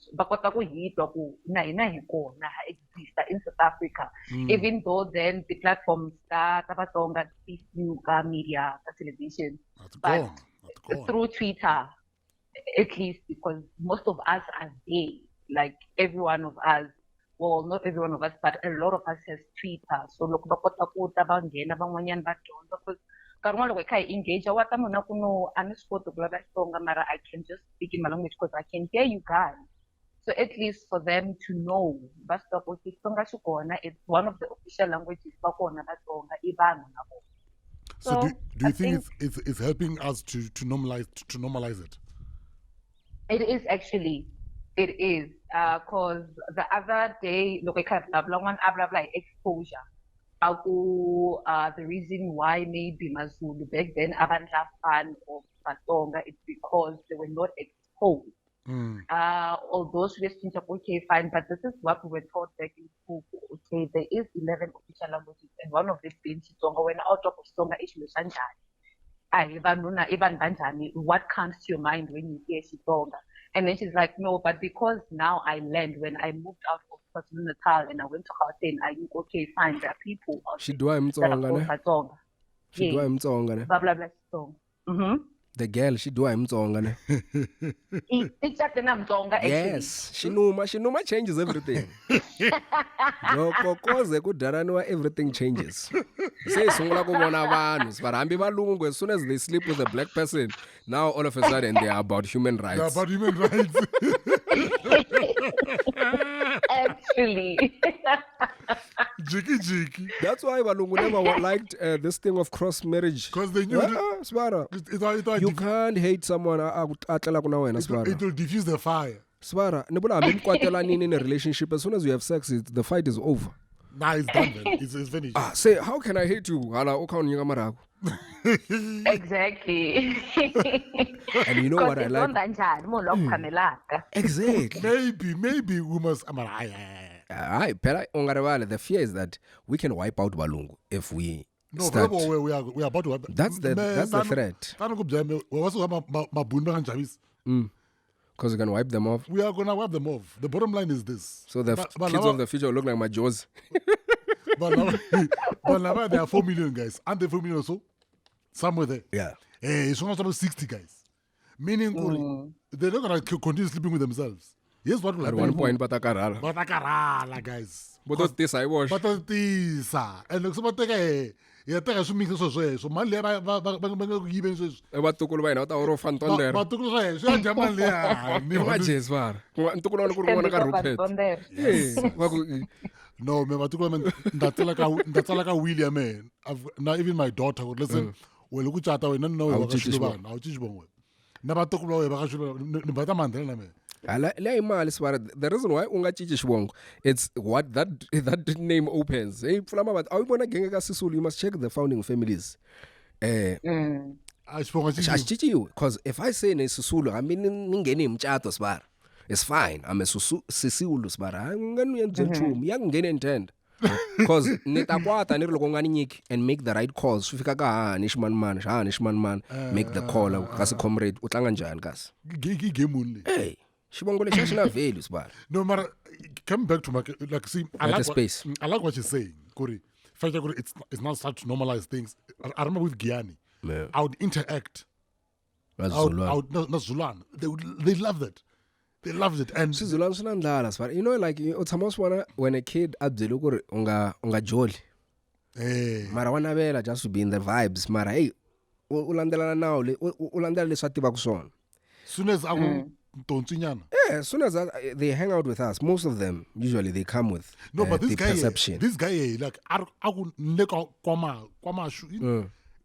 in South Africa, even though then the platforms that media, television, but through Twitter. At least because most of us are there, like every one of us. Well, not every one of us, but a lot of us has Twitter. So look, because I engage. I can just speak in my language because I can hear you guys. So at least for them to know, it's one of the official languages. So do you think it's helping us to normalize it? It is actually. It is. Because the other day, look, I have exposure. The reason why maybe Mazulu back then haven't fan of Batonga is because they were not exposed. Although we okay, fine, but this is what we were taught back in school. Okay, there is 11 official languages, and one of these being Tsonga. When out of Tsonga, what comes to your mind when you hear Tsonga? And then she's like, no, but because now I learned when I moved out of KwaZulu-Natal and I went to Gauteng, I knew, okay, fine, there are people out there that are called Tsonga. Blah, blah, blah, Tsonga. The girl, she do I'm Tsonga. Ne? Yes, Shinuma changes everything. Everything changes. Say sungula kubona abantu, but ambi balungu as soon as they sleep with a black person, now all of a sudden they are about human rights. They're about human rights. Actually. Jiki. That's why balungu never liked this thing of cross marriage. Because they knew you can't hate someone. It will diffuse the fire. Swara, in a relationship, as soon as you have sex, the fight is over. Nah, it's done then. It's finished. Say, how can I hate you? Exactly. And you know what I like? Exactly. Maybe we must. The fear is that we can wipe out Balungu if we start. We are about to wipe. That's the threat. Because we can wipe them off. We are going to wipe them off. The bottom line is this. So the kids of the future look like my jaws. But now there are 4 million guys. Aren't there 4 million or so? Somewhere there. Yeah. It's almost about 60 guys. Meaning, they're not going to continue sleeping with themselves. Yes, what will happen? At one point, Batakarala, guys. But those this I wash. But this, and look, so yeah, take a swimming so man, even so. But to go out or fanton But to go so Japan No, me that's like a William man. Now even my daughter would listen. Well, look at that. No, I'll teach you. Never talk about the reason why unga chichi it's what that name opens. Hey, you must check the founding families. Because if I say Susulu, I mean ningeni mchato sbar. It's fine. I'm a Sisulu sbar. I'm young gain intend. Because nitakwata nirlokongani and make the right calls. Nishman man, make the call. Kasi comrade utlanga njani gas. Hey. Shibongole chashina values, but no matter. Come back to my see. I like what you're saying, Kuri. It's not such normalized things. I remember with Gianni, I would interact. Not Zulan. They loved it. They loved it. And Zulan, you know, like it's almost when a kid abdelu unga jolly. Marawana vela just to be in the vibes. Mara hey, ulandela now, ulandela lesati bakuson. Soon as I yeah, as soon as they hang out with us, most of them usually they come with but this the guy, perception. This guy, like I would neko kwama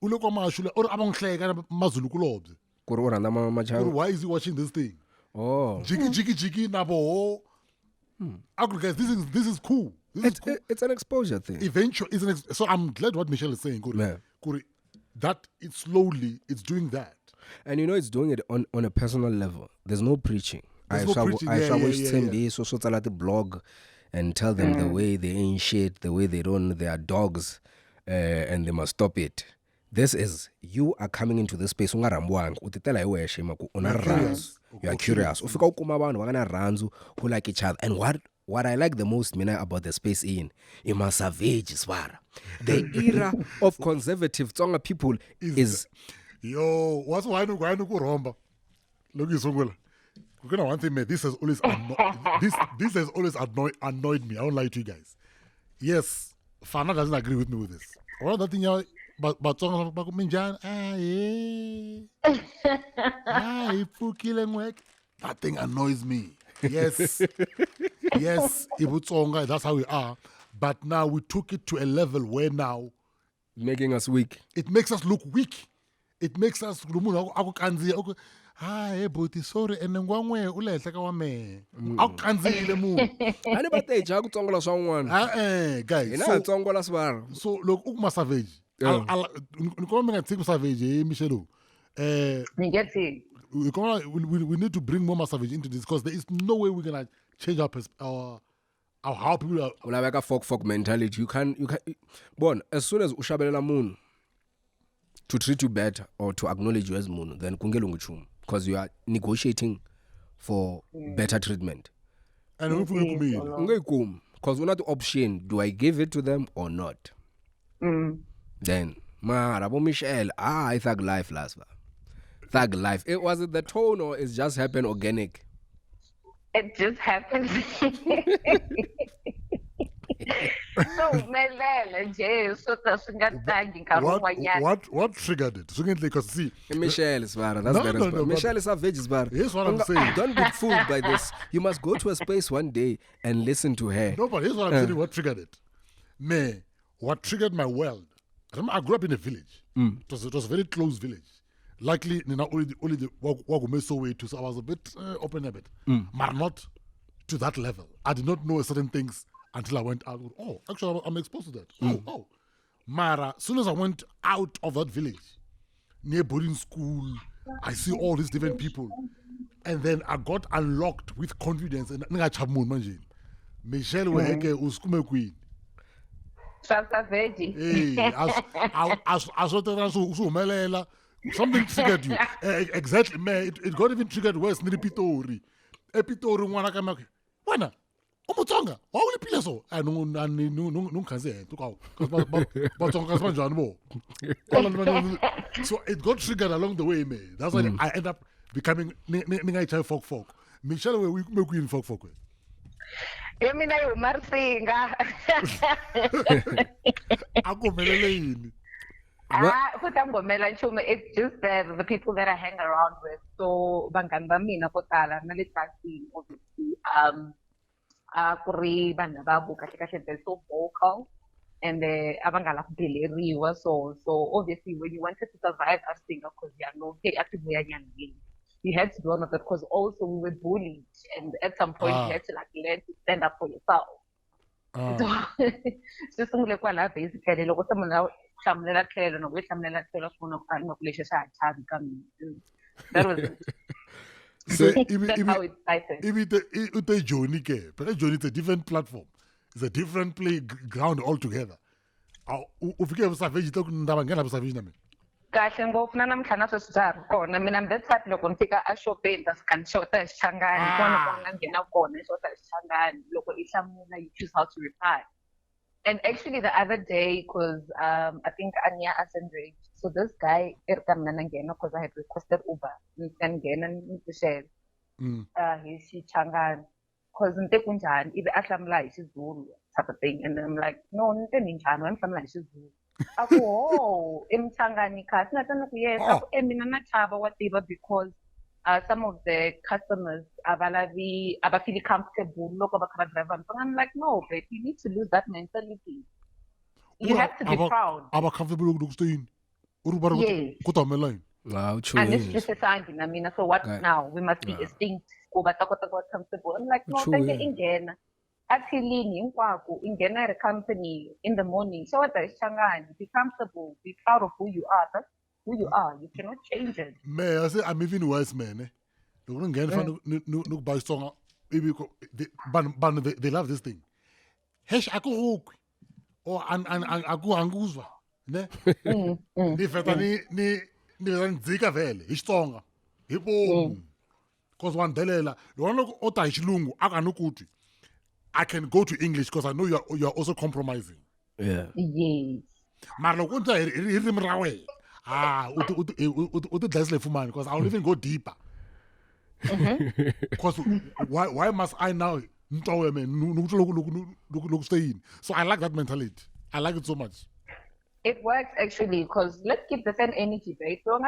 ule kwama shule or abanghleka mazulu kulobze. Why is he watching this thing? Oh, jiki nabo. Guys, this is cool. It's an exposure thing. Eventually, so I'm glad what Michelle is saying. Kuri, that it's slowly doing that. And you know it's doing it on a personal level. There's no preaching. I shall watch the blog and tell them the way they ain't shit, the way they don't, they are dogs, and they must stop it. This is, you are coming into this space, you are curious. Who like each other. And what I like the most, Mina, about the space Ima savage, the era of conservative Tsonga people is... Yo, what's why no go romba? Look, Isungula. One thing, man, this has always annoyed me. I don't lie to you guys. Yes, Fana doesn't agree with me with this. All that thing, but that thing annoys me. Yes, Tsonga, that's how we are. But now we took it to a level where now making us weak. It makes us look weak. It makes us sorry and then one way guys, so look ukma savage. I think savage Michelle. We need to bring more savage into this because there is no way we're gonna change our how people are like a folk mentality. You can as soon as ushabelela moon to treat you better or to acknowledge you as moon, then kungelunguchum because you are negotiating for better treatment. And because we're not the option, do I give it to them or not? Then Rabo Michelle, I thought life last. thug life. Was it the tone or it just happened organic? It just happens. So Mhlanga nje so singatangi What triggered it? Because see, Michelle is better. That's better. no, Michelle is savage is better. Here's what I'm saying. Don't be fooled by this. You must go to a space one day and listen to her. No, but here's what I'm saying. What triggered it? What triggered my world? I grew up in a village. It was a very close village. Likely, only the Wagumeso way to, so I was a bit open a bit, but not to that level. I did not know certain things until I went out. Oh, actually, I'm exposed to that. Oh. Mara, as soon as I went out of that village, near boarding school, I see all these different people. And then I got unlocked with confidence. And Michelle Weheke uskume queen. Something triggered you. Exactly, man. It got even triggered worse. Pitori. Pitori, one I Wana. Tsonga. Why will you play so? I no can say. So it got triggered along the way, man. That's why I end up becoming Ningai Chai Folk. Michelle, we queen Folk. Mina yo Marsinga. Ako meleleni. It's just that the people that I hang around with. So banganda mina kotala nalitaki obviously. Kuri banda babu kasi they're so vocal and they abangala biliriwa so obviously when you wanted to survive as singer because you had to do all of that because also we were bullied and at some point you had to learn to stand up for yourself. So just basically loko someone hlamlela tlhelo nokuhlamlela tlhelo funa nokulesha shachazi kami. That was it. So, that's how it started. Ute Johnny ke, but Johnny is a different platform. It's a different playground altogether. Ufike savage to ndaba ngena savage nami. Kahle ngopfu namhlanje sesizaro kona mina that type loko ngifika ashopeni asikanishota esishangani kona ngena kona eshota esishangani loko ihlamula you choose how to reply. And actually the other day, because I think Anya Ascendrage, so this guy, because I had requested Uber, and share. He's Changan, because Ntekunjan, either Aslamla, she's Zulu, type of thing. And I'm like, no, I'm from like she's Zulu. Oh, in Changanika, not yes, whatever, because some of the customers are feeling comfortable. I'm like, no, babe, you need to lose that mentality. You have to be proud. I'm comfortable with staying. Yes. Wow, true. And it's just a sign. I mean, so what now? We must be extinct. Comfortable. I'm like, no, thank you. Actually, in a company in the morning. So what is Shanghai? Be comfortable. Be proud of who you are. That's who you are. You cannot change it. Man, I say I'm even worse, man. They wouldn't get no buy Tsonga. They love this thing. Hesh ako hook or an ako anguzwa. Ne? Ni feta ni nzika vele. Tsonga. Hipo. Because one delela. The one ota ishilungu akanukuti. I can go to English because I know you're also compromising. Yeah. Yes. Marlo kunta irimrawe. Because I'll even go deeper. Because why must I now stay in? So I like that mentality. I like it so much. It works actually because let's keep the same energy, right? So I'm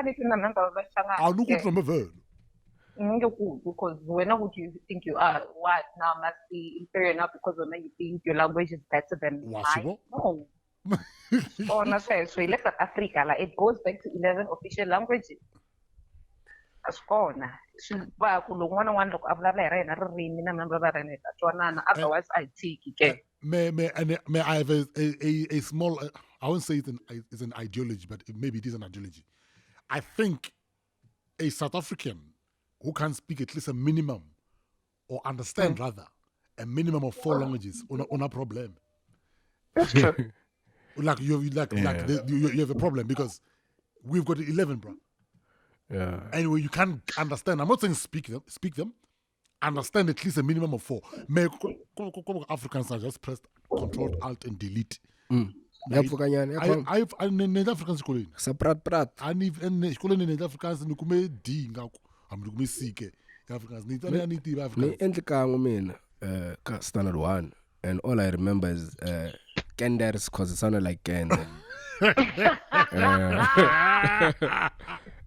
I'll look at from a verb. Because when who do you think you are? What now must be inferior now because when you think your language is better than mine? No. Honestly, so look at Africa, like it goes back to 11 official languages. That's gone. Otherwise, I take it. May I have a small, I won't say it's an ideology, but maybe it is an ideology. I think a South African who can speak at least a minimum, or understand rather, a minimum of 4 languages, on a problem. That's true. You have a problem because we've got 11, bro. Yeah. Anyway, you can't understand. I'm not saying speak them. Understand at least a minimum of 4. Africans are just pressed Control, Alt, and Delete. yapfukanyana nenda Afrikaans xikolweni sa prat ani xikolweni nenda Afrikaans ni kume D ngako hambi ni kume C ke Afrikaans ni tsale ani tiva ni Afrikaans endli kan'we mina ka standard 1 and all I remember is Kenders because it sounded like Kender.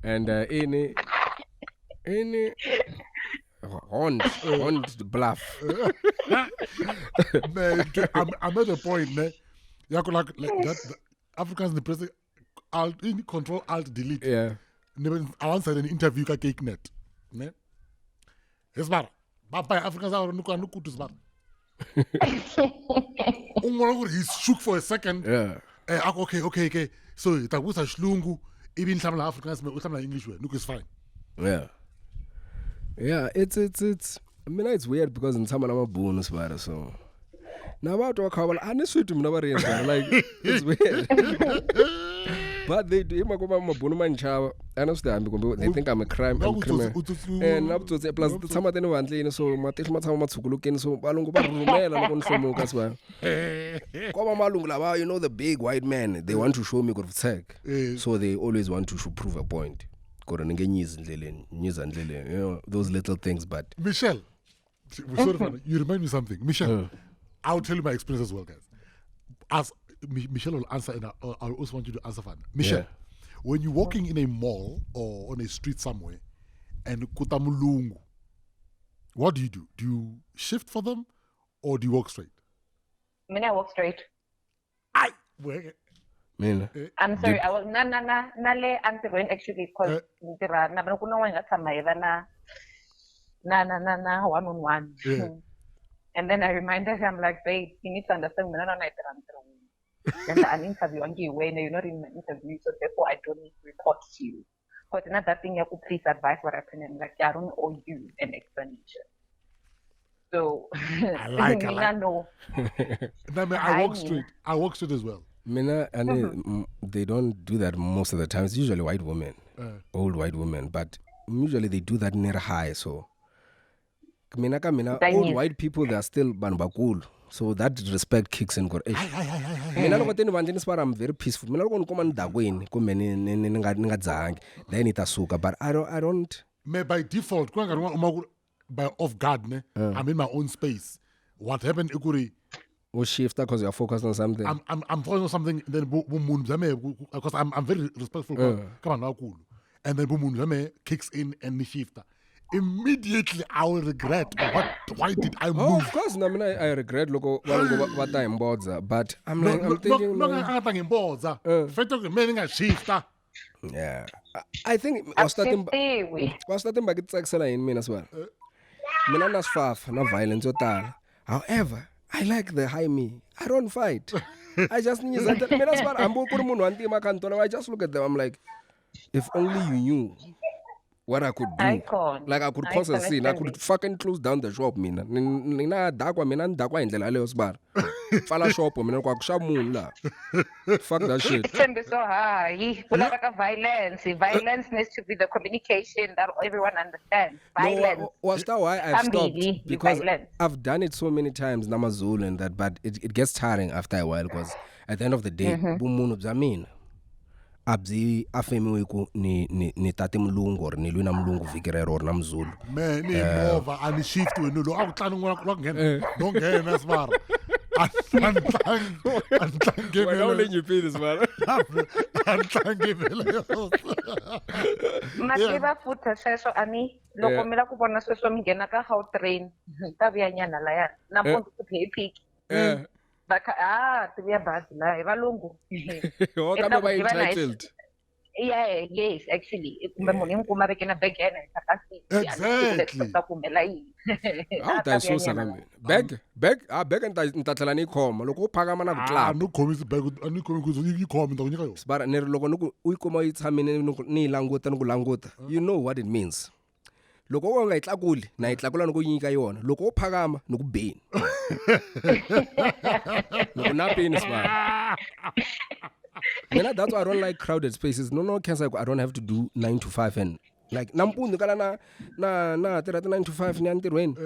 And any Hond bluff. Man, I'm at a point ne ya ko like that Afrikaans ni press alt in control alt delete Yeah. I once had an interview ka CakeNet ne esbar baba Afrikaans are no kan kutu sbar he's shook for a second. Yeah. Okay. So itakusa Xilungu even hlamla Afrikaans me hlamla English we look is fine. Yeah, it's I mean it's weird because in some of bonus bara so now about what call honestly to me nobody like it's weird. But they do my bono manchava I understand because they think I'm a criminal and up to plus some of them want so matesh matama matsukulukeni so balungu ba rumela loko nihlomuka siba kwaba malungu laba you know the big white men they want to show me good tech so they always want to prove a point kodwa ngenyiza indleleni you know those little things but Michelle you remind me something Michelle I'll tell you my experience as well guys as Michelle will answer and I also want you to answer Fan. Michelle, when you're walking in a mall or on a street somewhere and kutamulungu, what do? Do you shift for them or do you walk straight? I walk straight. Mina. I'm sorry, I was nale answering actually because na kuna wanga tama na one. And then I reminded him like, babe, you need to understand me. And an interview and you when you're not in an interview, so therefore I don't need to report to you. But another thing you could please advise what happened and like I don't owe you an explanation. So I like. No. I walk straight as well. Mina and they don't do that most of the time. It's usually white women, old white women, but usually they do that near high. So mina old white people they are still banbakul. So that respect kicks in. I'm very peaceful. Then it asuka, but I don't. By default, by off guard, I'm in my own space. What happened? Or shift because you're focused on something. I'm focused on something. Then because I'm very respectful. Come on now, cool. And then boom kicks in and shift. Immediately I will regret why did I move? Oh, of course, I regret what I'm bored, but I'm thinking yeah. I think I was starting by getting in me as well. Mina nas faf, no violence or however, I like the high me. I don't fight. I just need that. I just look at them, I'm like, if only you knew what I could do. Like I could cause a scene. I could fucking close down the shop, mina. Nina dakwa indlela leyo sbar. Fala shop mina kwa kushamula. Fuck that shit. It's so high. Violence needs to be the communication that everyone understands. Violence. No, was that why I've stopped? Because I've done it so many times, Namazul and that, but it gets tiring after a while because at the end of the day, abzi afemi wiku ni tate mlungu or ni lwina mlungu vikirero or namzulu man ni mova ani shift we no akutlana ngona ngena no ngena smart antlange why don't let you pay this man antlange vele masiva futhi sweswo ani loko mila ku vona sweswo mingena ka Gautrain ta vuyanyana la ya namuntu ku pay pick tiya basi la evalungu okay by entitled yes actually kumbe munhu inkuma vekena begena exactly takumela yini ta susa na mina bag ntatlela ni khoma loko u phakama na ku club no khomisi bag ani khomi ku yi khoma nta ku nyika yo bara ni loko ni u ikuma yi tshamini ni languta ni ku languta you know what it means loko u nga yi tlakuli na yi tlakula ni ku nyika yona loko u phakama ni ku beni loko na peni sibara that's why I don't like crowded spaces. No cancer. I don't have to do 9 to 5 and like nampundu kala na 9 to 5 ni antirweni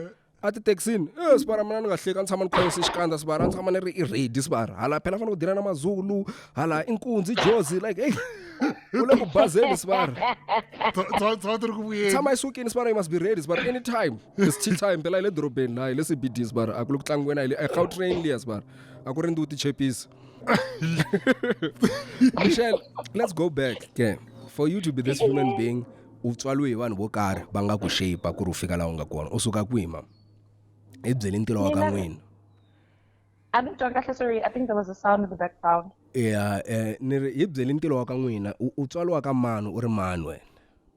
ati taxini sibara mina ni nga hleka ni tshama ni khoyisa xikandza sibara ni tshama ni ri i-ready sibara hala phela fanele ku dira na mazulu hala inkunzi jozi like hey u le ku bazeni sibara tshama esukini sibara you must be ready sibara anytime it's tea time phela ile dorobeni la ile CBD sibara a ku le ku tlangiweni a ile Gautrain liya sibara a ku ri ndi utichepisa Michelle, let's go back okay for you to be this human being utswaliwe hi vanhu vo karhi va nga ku shape ku ri u fika laha u nga kona u suka kwihi mama hi byeli ntilo wa ka n'wina I don't know, sorry, I think there was a sound in the background. Yeah, ni ri hi byeli ntilo wa ka n'wina u tswaliwa ka mani u ri mani wena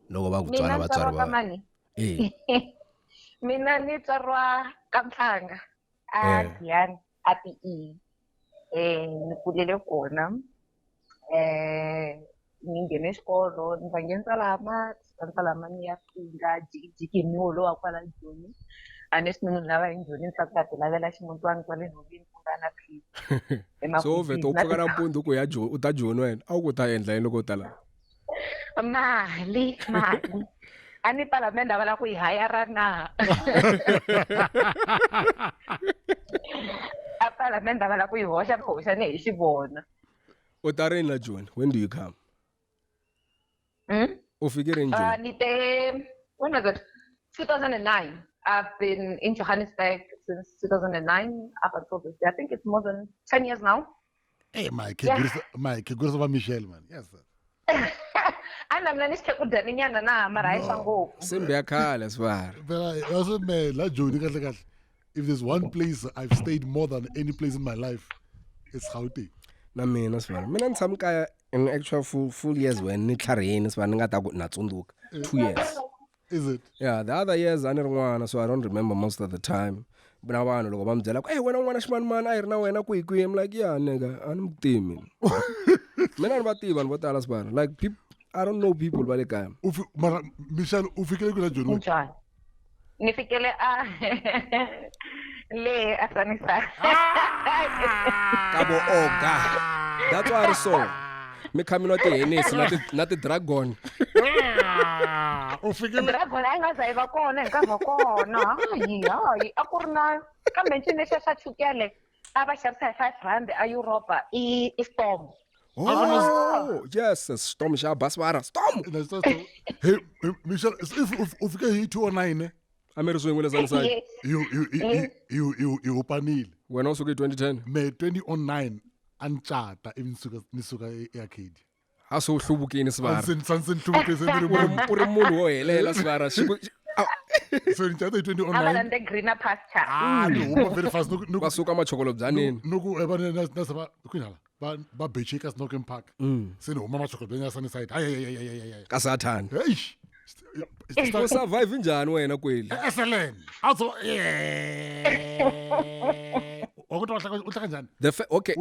loko va ku tswala vatswari va mani mina ni tswariwa ka Mhlanga a Giyani a PE ni kulele kona ni ngene xikolo ni vange ntsalama ni ya fika jiki miolo wa kwala Joni a ni swi munhu lava hi Joni ni tlakuka ti lavela ximutwani kwale nhoveni ku nga na phisi so vete u pfuka na mpundu ku ya Joni u ta Joni wena a wu ku ta endla yini loko u ta la mali a ni palamende a va lava ku yi hayara na a palamende a va lava ku yi hoxa ni hi xi vona u ta rini la Joni when do you come u fike rini Joni when was it 2009 I've been in Johannesburg since 2009 up until this day. I think it's more than 10 years now. Hey, Mike, good of Michelle, man. Yes, sir. I'm not sure that Niana na Marai Sango. Simbe akhala sibara. But I also la Joni if there's one place I've stayed more than any place in my life, it's Gauteng. Na mina sibara. Mina ni tshama kaya in actual full years when ni tlhariheni sibara ni nga ta ku na tsundzuka 2 years. Is it? Yeah, the other years I never won, so I don't remember most of the time. But now I know I'm like, hey, when I want to man, I know when I quick, I'm like, yeah, nigga, I'm teaming. Men are about team and what else, man. Like people, I don't know people by the time. Michelle, ufikele kuna Joni. Nifikele le asanisa. Kabo oga. That's what I saw. Me coming out the not the dragon. Dragon ai nga zaiva kona nkava kona hayi a ku ri na kambe ncini lexi xa chukele a va xavisa hi R5 a Europa i Storm. Oh yes, Storm xa baswara Storm. Hey Michelle, if ufike hi 209 a mi ri swin'we lesani side you upanile wena u suke 2010 me 2009 anchata nisuka earcade a so hlubukini sibara sansen hlubukini uri munhu wo helela sibara so ni chata 2009 abalande greener pasture ni huma very fast va suka machokolo byanini nuku ebane nasaba kwinala ba becheka snoken park se ni huma machokolo bya sunny side ay ka Saturn eish u survive njani wena kweli excellent also okay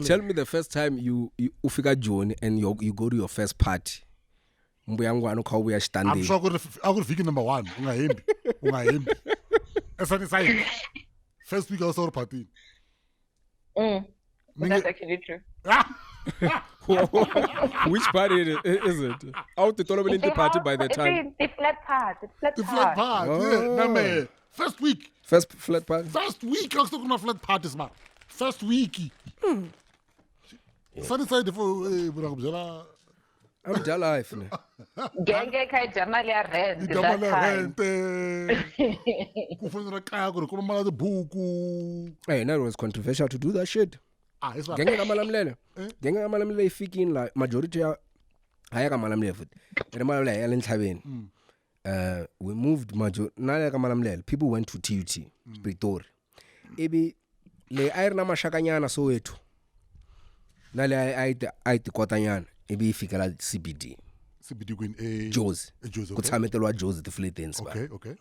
tell me the first time you ufika Joni and you go to your first party mbuyangwana ukha ubuya xitandeni I'm sure aku viki number 1 ungahembi esani side first week I was party that's actually true. Which party is it? Out the tournament party by the time the flat part yeah name first week first flat party first week I was talking about flat parties man first week sunny side for bra I'm just life genge kai jamali ya rent that time kufanele kaya ku ri kuma mala tibuku hey that was controversial to do that shit genge ka malamlele ifikini la majority ya haya ka malamlele futhi ere malamlele ya le ntlhabeni we moved nale ka malamlele people went to TUT Pretoria ebi le ayirina mashakanyana Soweto nale ay tikotanyana ebi ifikela CBD queen Jozi kutsametelwa Jozi the flatens okay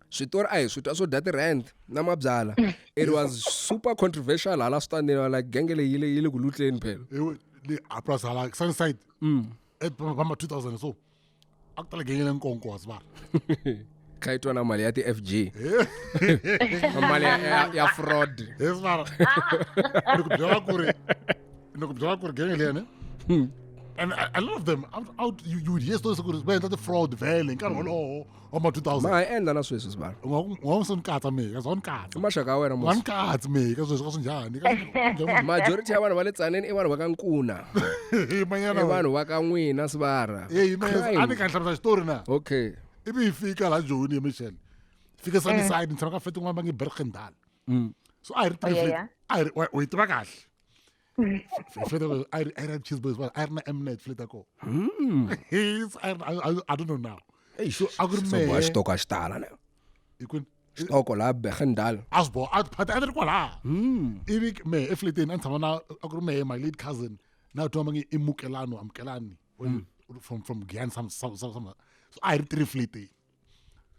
switori so that rent na mabyala it was super controversial hala standing like genge le yile ku lutleni phela le apras hala sunside at bama 2000 so akutala genge le nkonko wasibara kaitwa na mali ya ti FG mali ya fraud esibara nikubyala kuri genge le ne And a lot of them, you would hear stories about the fraud, veiling, or 2000. Ma endla na sweswi sibara. Ngongsonkatsa me, kazonkatsa. Mashaka ya wena One mos. cat me, kazonkatsa. Majority ya vanhu va le tsaneni I vanhu va ka nkuna. I vanhu va ka n'wina sibara. Hey, man, I think I can tell story now. Okay. If you fika la Joni, Michelle. Fika Sunnyside, in Tsonga, fetting one bang in Bergendal. So I wait, Ragash. I had cheeseburgers, but I had M-net flitako. I don't know now. So I could make a stock a star. You could stock or lab Bechendal. Asbo, but I don't know. If me, if Litin and Tamana, I my lead cousin, now to me in Mukelano, I'm Kelani, from Gian, some. So I retrieve Flitty.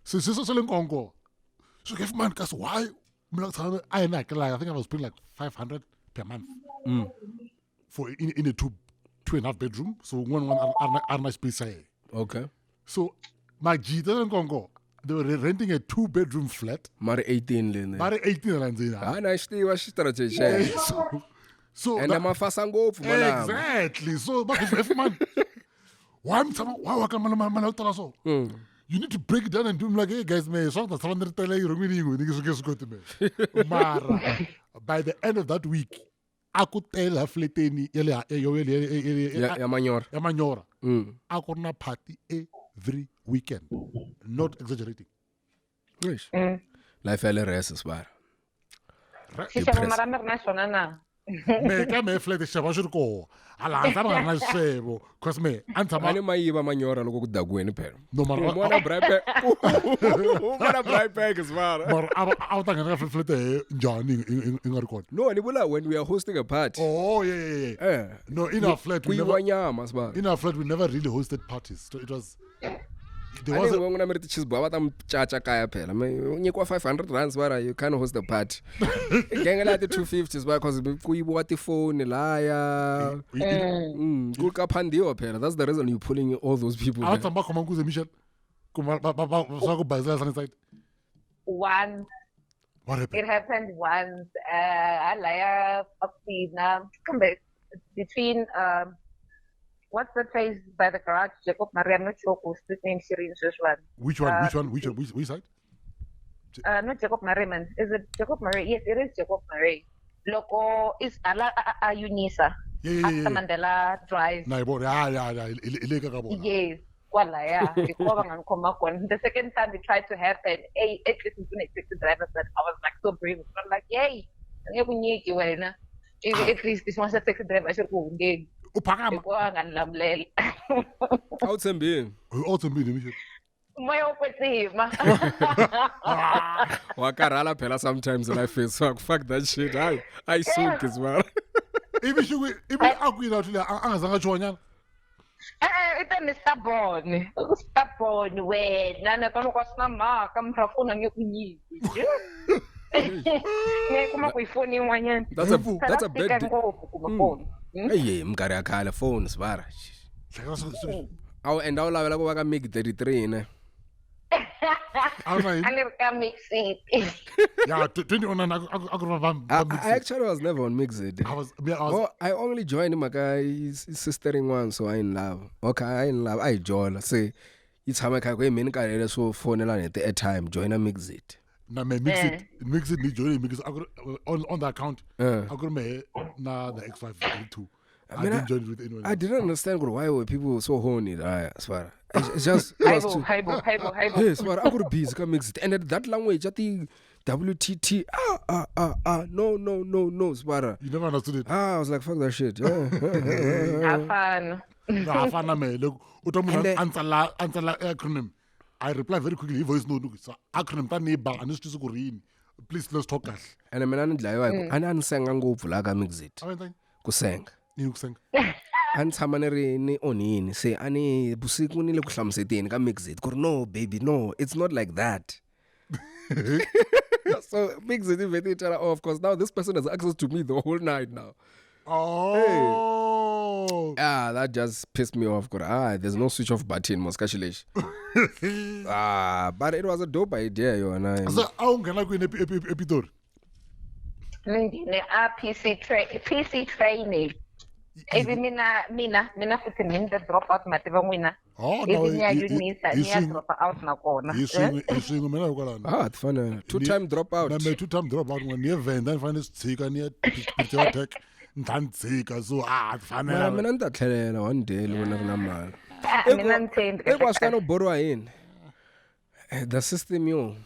So selling Congo. So if man, because why? I think I was paying like 500 per month. For in a 2.5 bedroom, so one are nice place. Okay. So my G doesn't go. They were renting a 2-bedroom flat. Mare 18 lene. Mare 18 rand. Ah, nice day was strategy. So and I'm a fasango for exactly. So but if man, why so? You need to break it down and do like, hey guys, me so that's 100 tele you go to me. Mara. By the end of that week, I could tell her fleteni Yamanyora. I could not party every weekend. Not exaggerating. Yes. Life LRS is bad. Me me flat shabashur ko. Ala tama na shebo. Cause me antama. Ani mai iba manyora loko dagweni per. No man. Mwana bribe. Mwana bribe is bad. But I think I flat Johnny in record. No, anibula when we are hosting a party. Oh yeah. No, in our flat we never. In our flat we never really hosted parties. So it was. There was a merit cheese baba tam chacha kaya pela. Me 500 rands bara you can't host the party. Gangala the 250s because we bought the phone laya. Good kapandi opera. That's the reason you're pulling all those people. I come back on Michelle. Once. What happened? It happened once. I come back between what's the place by the garage? Jacob Marie. I'm not sure who's the name. Which one? Which side? Not Jacob Marie, man. Is it Jacob Marie? Yes, it is Jacob Marie. Loco is Ala Unisa. Yeah. Mandela Drive. Yes. The second time it tried to happen, hey, at least it's going to take the driver, but I was like so brave. I'm like, yay. At least this one's a taxi driver. I should go again. Outsembini. Outsembini. Wakarala pela sometimes in life so fuck that shit. I suck as well. If you agree out there, angazanga chonyana. Ita stubborn. Stubborn we. Nana kama kwa sama kama rafuna nyokunyi. That's a bad. Hey, mkari akala phones bara. And I'll like go make 33 ne. I actually was never on Mixed. I only joined my guy's sistering one, so I in love. Okay, I in love. I join. Say it's how I can go so phone at the time join a Mixed. Na me mix it ni join because on the account I got me na the X5 too. I didn't join with anyone. I didn't understand why were people so horny. It's just Hybo. Yes, but I could be mix it and that language at the WTT no Spara. You never understood it. I was like fuck that shit. Have fun. Have fun me. Look, answer acronym. I reply very quickly. Voice note. So acronym ta neighbor and just go read. Please let's talk. And I mean and sang and go for like mix it. Go sang. And Tamanere onini say ani busiku nile kuhlamseteni ka mix it. No baby, no, it's not like that. So mix it even each other off because now this person has access to me the whole night now. Oh, hey. Yeah, that just pissed me off. There's no switch off button, Moskashilish. But it was a dope idea, you and I. So how can I go in episode? PC training. Even mina futhi mina the drop out mativa n'wina. Oh, Even ya Unisa niya drop out na kona. Iswingu mina ukwalana. It's fun. Two-time dropout. Na me two-time dropout ngani event and find sitsika ni picture tech ntantsika so fanele. Mina nta tlhelela one day loko na mali. Mina ntsendi. Ekwaswi no borrow in. The system yo.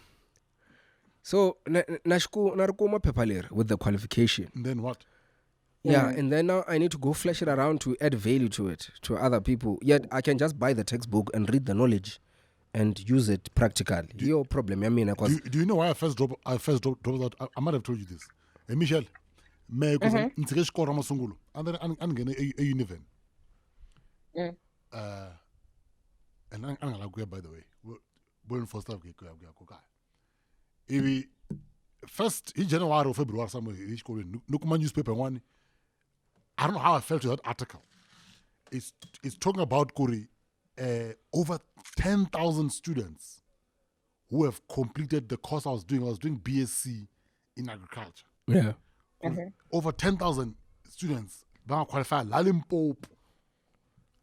So narikuma paper leri with the qualification. And then what? Yeah, and then now I need to go flash it around to add value to it, to other people. Yet I can just buy the textbook and read the knowledge and use it practically. Your problem, I mean, do you know why I first dropped out? I might have told you this. Michelle, me because ntsike xikolo masungulo. And then angene a univen. And angala kuya by the way. Born for stuff kuya kuya. If first in January or February somewhere xikolo nukuma newspaper one. I don't know how I felt to that article. It's talking about Kuri, over 10,000 students who have completed the course I was doing. I was doing BSc in agriculture. Yeah. Over 10,000 students are qualified. Lalimpope.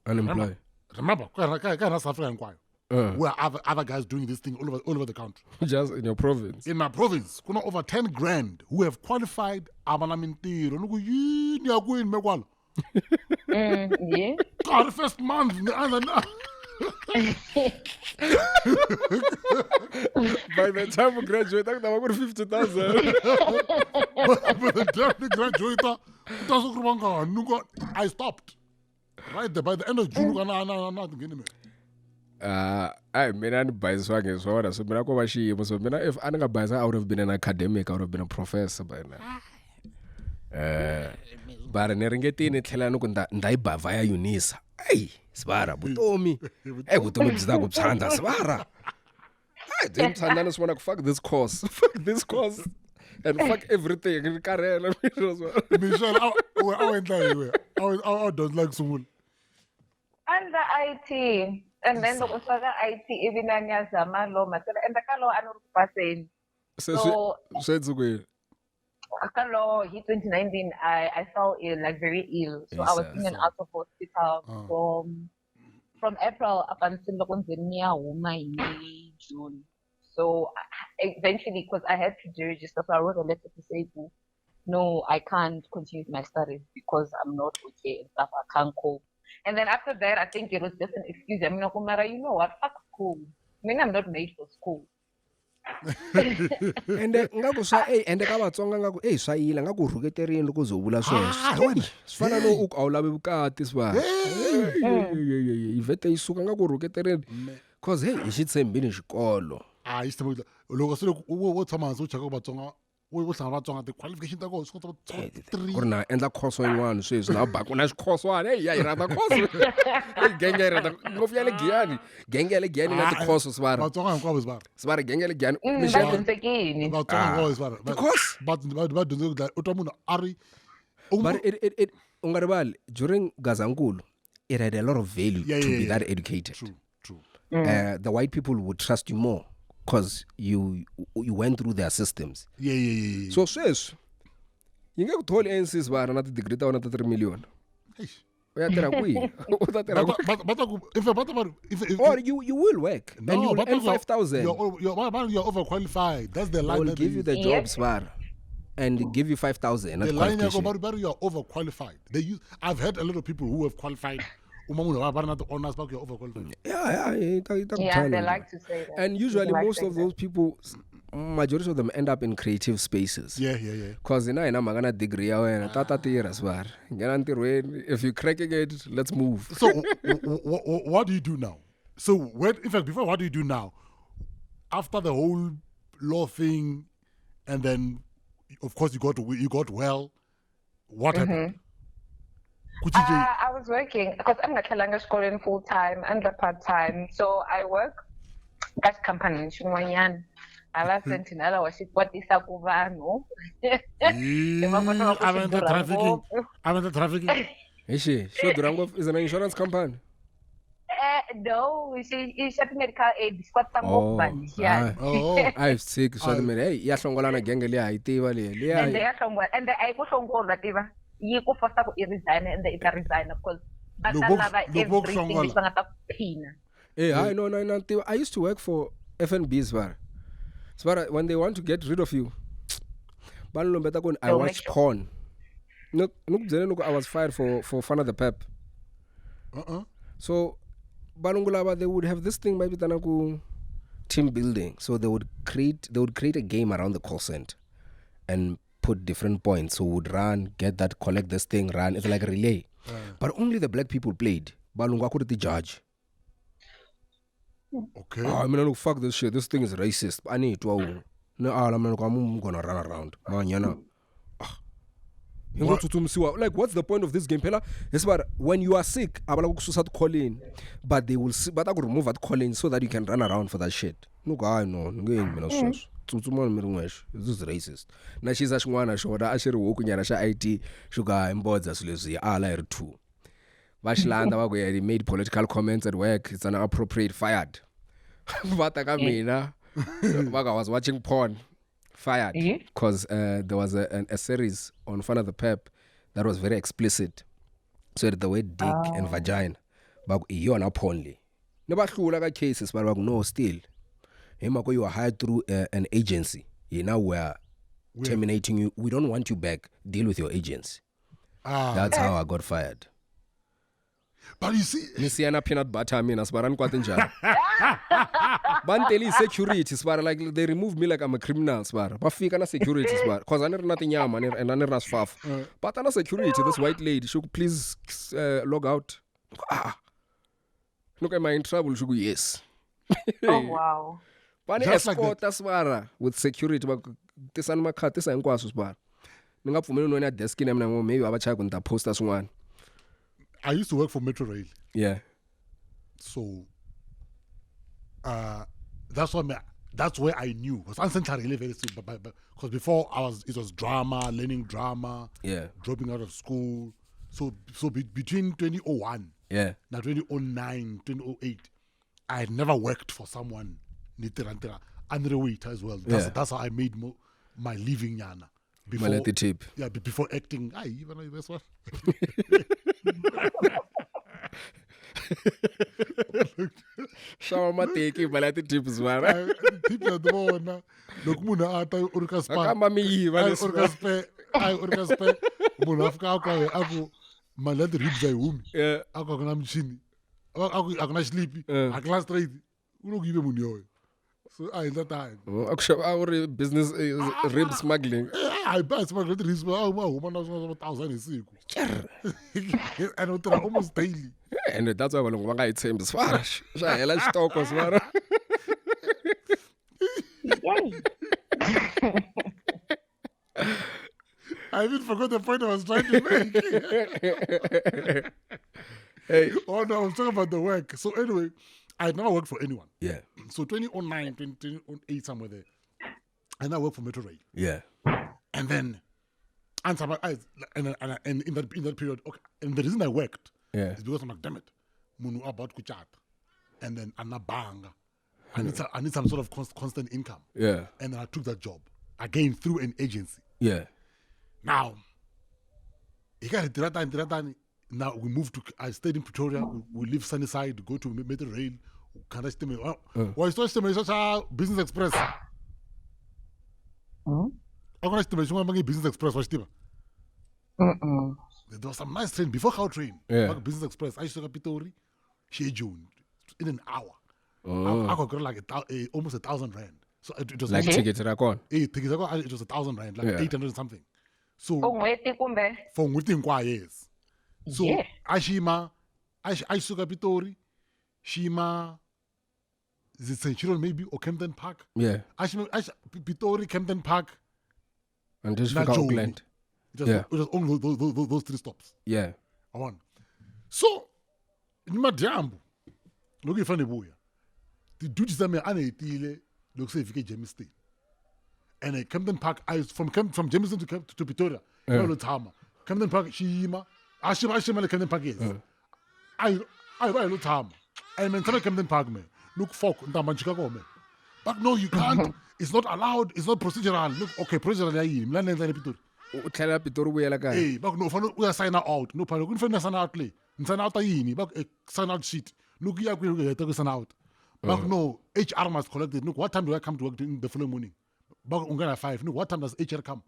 Unemployed. Remember, South African choir. Where other guys doing this thing all over the country. Just in your province. In my province, kuna over 10 grand who have qualified. Yeah. God, first month. By the time we graduate, I'm going to 50,000. By the time we graduate, I stopped. Right there, by the end of June, I mean, I buy swag so I mean, if I didn't buy I would have been an academic, I would have been a professor by now. But I never get in it, Ndaiba via Unisa. Hey, Svara, Butomi. Hey, Butomi is that Santa Svara. I didn't just want to fuck this course. Fuck this course. And fuck everything. Michelle, I went there. I don't like someone. And the IT. And then the IT, even in Yazama, law, and the color and passing. So it's okay. Akalo, 2019, I fell ill, like very ill. So I was in and out of hospital from April up until May, June. So eventually, because I had to register, so I wrote a letter to say, no, I can't continue my studies because I'm not okay and stuff. I can't cope. And then after that, I think it was just an excuse. I mean, you know what? Fuck school. I mean, I'm not made for school. And ngaku swa and ka Vatsonga ngaku swayila ngaku rhuketerini loko uzovula sweswo sifana no u awulavi vukati swa ivete yisuka ngaku rhuketerini cause hey hi xitshembini xikolo I used to loko se wo tshama hansi u cheka Vatsonga wo hlangana Vatsonga ti qualification ta kona swi kota 3 ku ri na endla khoso yin'wana sweswi na baku na xikhoswana hey ya yi rata khoso genge yi rata ngopfu ya le genge ya le Giyani na tikhoso swara Vatsonga hinkwavo swara genge le Giyani Vatsonga hinkwavo swara because va dyondze ku u twa munhu a ri but it u nga rivali during Gazankulu it had a lot of value to be that educated. True. The white people would trust you more because you went through their systems. Yeah. So sweswi yi nge ku tholi NCs va na ti-degree ta vona ta 3 million. U ya tirha kwihi? U ta tirha or you will work and you will earn 5,000. You're overqualified. That's the line. They will give you the jobs var and give you 5,000. The line you're overqualified. I've heard a lot of people who have qualified. You're overqualified. Yeah, they like to say that. And usually most of those people, majority of them end up in creative spaces. Yeah. Because ina magana degree ya wena tata tira swar. Ngena ntirweni, if you cracking it, let's move. So what do you do now? So what do you do now? After the whole law thing, and then of course you got well. What happened? I was working because I'm not Mhlanga schooling full time and part time. So I work at company in Shingwanyan. I was sentinel was what is a cubano. I'm the trafficking. Is she? So Durango is an insurance company? No, she's a medical aid. I've sick. So hey, yahlongolana genge le a itiva le. And they are somewhere and I go from Gold Lativa. yiko fosta ko i-resign and then i-resign because Lubok everything Tsonga. which bangata phina. Hey, I used to work for FNBs, when they want to get rid of you, I They'll watched make sure. porn. No, I was fired for Fun of the Pep. So, Balungulaba, they would have this thing, maybe Tanaku team building. So they would create a game around the call center and put different points. So would run, get that, collect this thing, run. It's like a relay. But only the black people played. Balunga could the judge. Okay. I mean, look, fuck this shit. This thing is racist. I need to. No, I'm gonna run around. Man, like, what's the point of this game, Pella? It's about when you are sick, I will call in, but they will see, but I could remove that call in so that you can run around for that shit. No guy, no, this is racist. Now she's a shwana show that I should walk in Yarasha IT, sugar and boards as Lucy, I like too. Bashland, he made political comments at work, it's an appropriate fired. But I mean, I was watching porn. Fired because there was a series on Fun of the Pep that was very explicit. So the word dick and vagina, but you're not only. Never like cases, but no, still. You are hired through an agency. You know, we're terminating you. We don't want you back. Deal with your agency. That's how I got fired. But you see, Nisiana peanut butter, I mean, as far as Banteli security, like they remove me like I'm a criminal, but Fika security, because I never nothing yam and I never as far. But I'm security, this white lady, she could please log out. Look, am I in trouble? She go, yes. Oh wow. But escort as well with security, but this and my cat, this and Guasus bar. Ninga for me, no, not desk in them, maybe I will check on the post as one. I used to work for Metro Rail. Yeah. So that's where I knew. Because I'm really very soon, because before it was drama, learning drama, dropping out of school. So between 2001, now 2009, 2008, I had never worked for someone under a waiter as well. That's how I made my living, Yana. Before, my tip. Yeah, before acting. Even this one. Shower my take, but I think tip is one. Tip at the one. Look, Muna ata urkas pa. Kama mi urkas pe. Muna afka ako malad ribs ay umi. Ako kana mchini. Ako na sleepy. Ako last straight. Uno give me money. So in that time. Our business is rib smuggling. I buy smuggled ribs, but I woman was 1,000 a sick. And almost daily. And that's why when I say this far, let's talk as well. I even forgot the point I was trying to make. Hey. Oh no, I was talking about the work. So anyway, I had never worked for anyone. Yeah. So 2009, 2008, somewhere there. And I worked for Metro Rail. Yeah. And then, and in that period, okay, and the reason I worked is because I'm like, damn it, munu about kuchat, and then anabanga, I need some sort of constant income. Yeah. And then I took that job again through an agency. Yeah. Now, now we moved to. I stayed in Pretoria. We leave Sunnyside, go to Metro Rail. Can I stay? Why is such a Business Express? I'm going to Business Express. There was some nice train before how train. Business Express. I used to go to Pitori, June in an hour. I got like almost 1,000 rand. So it was like tickets are gone. It was 1,000 rand, like 800 something. So for within years. So Ashima, I used to go to Pitori, Shima. Is it Central maybe or Kempton Park? Yeah. Pitori, Kempton Park. And just forgot Auckland. It was only those three stops. Yeah. I won. So, in my jambu, look if I buya. The duties that me anetile look say if you get Jamestown. And Kempton Park, from Jamestown to Pretoria. Kempton Park, Ashima Kempton Park is. I look Tama. I maintain Kempton Park me. Look folk Chicago me. But no, you can't. It's not allowed. It's not procedural. Look, okay, procedural. u tlhela pitori vuyela kaya Hey, baku no fana uya sign out. No phela kunifana sign out le. Sign out yini? Baku sign out sheet. Look ya ku to sign out. Baku no HR must collect it. Look, what time do I come to work in the following morning? Baku ungana 5. No, what time does HR come?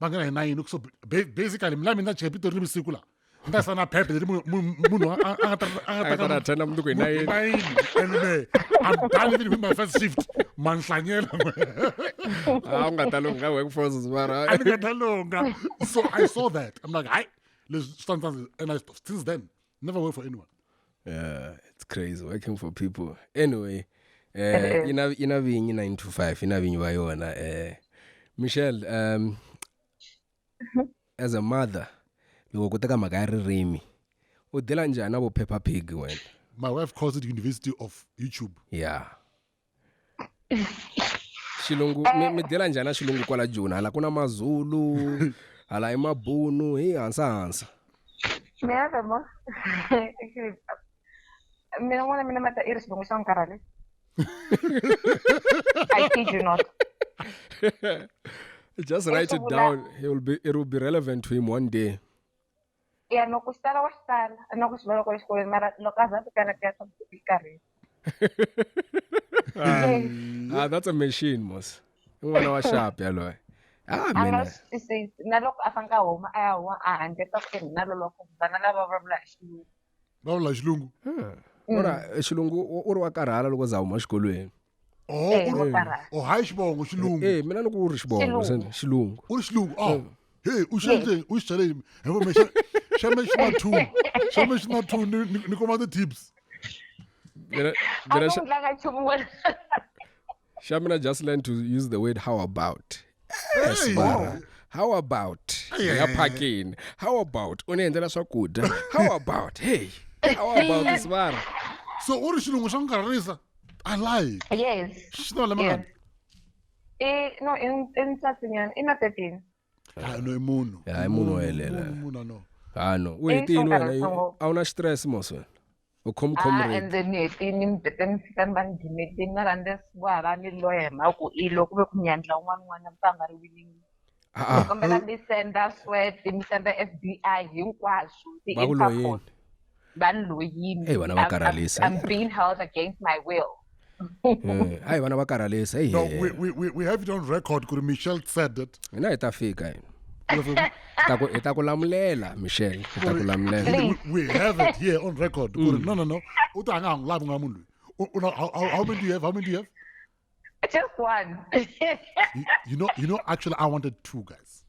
Bangana 9. Look, so basically mina check pitori bisikula. Nda sana pepe munhu akatara thena mntu kwi-9 and I'm done even with my first shift. Manhlanyela. u nga ta lunga workforces mara I think longer. So I saw that. I'm like, let's stand. And since then, never worked for anyone. yeah, it's crazy working for people. Anyway, ina vinyi 9 to 5, ina vinyi va yona. Michelle, as a mother, loko ku teka mhaka ya ririmi u dela njhani na vo Peppa Pig wena? My wife calls it University of YouTube. Yeah. Xilungu mi dela njhani na xilungu kwala Joni? Hala ku na Mazulu, hala i Mabunu, hi hansa. Mina vemo. Mina n'wana mina mata iri xilungu xa nkarhale. I kid you not. Just write it down. It will be relevant to him one day. Yeah, no kustala wa stala, no kusibala kwa xikolo mara loko a za fika na kaya Ah, that's a machine, mos. N'wana wa sharp yaloye. Mina. Na loko a fanga homa a ya huma a handle ka ku na loko vana lava va vula xilungu. Va vula xilungu. Ora xilungu u ri wa karhala loko za huma xikolweni. Oh, hayi xivongo xilungu. Mina loko u ri xivongo xilungu. U ri xilungu. Oh. Hey, u xicheleni. Shama two ni koma the tips. Shamina just learned to use the word how about. How about? Ya packing. How about? Unaendela swakudya. How about? Hey. How about this mara? So u ri xilungu xa nkarharisa. I like. Yes. Xino le mangani. No, in Tsatsinyan, in 13. No i munhu. Ya i munhu helela. Munhu no. No. U hetini wena? A wu na stress mos wena? U khomkhomri. And then hetini mbeteni fika bandimeti na rande swara ni loyema ku ilo ku ve ku nyandla un'wana mpanga ri winning. Kombela mi senda sweat, mi senda FBI hinkwaswo. Va ku loyini. Van loyini. Hey, vana va karhalisa. I'm being held against my will. Hayi vana va karhalisa. No, we have it on record. Could Michelle said that. Mina hi ta fika yini. Ita ku lamulela Michelle, ita ku lamulela. We have it here on record. No. Uta nga nglabu nga munhu. How many do you have? Just one. you know actually I wanted 2 guys.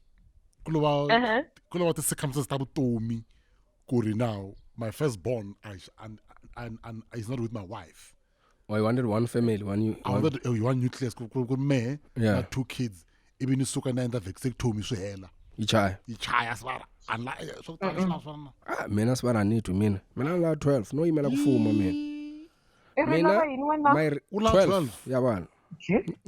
Kulo the circumstances tabu tomi. Kuri now my firstborn and is not with my wife. Oh, I wanted one family, I wanted one nucleus. Me, yeah. 2 kids. Even suka na enda vasectomy so hela. Ichaya swara. Unlike so mina swara need mina la 12 no imela kufuma mina my 12 yabana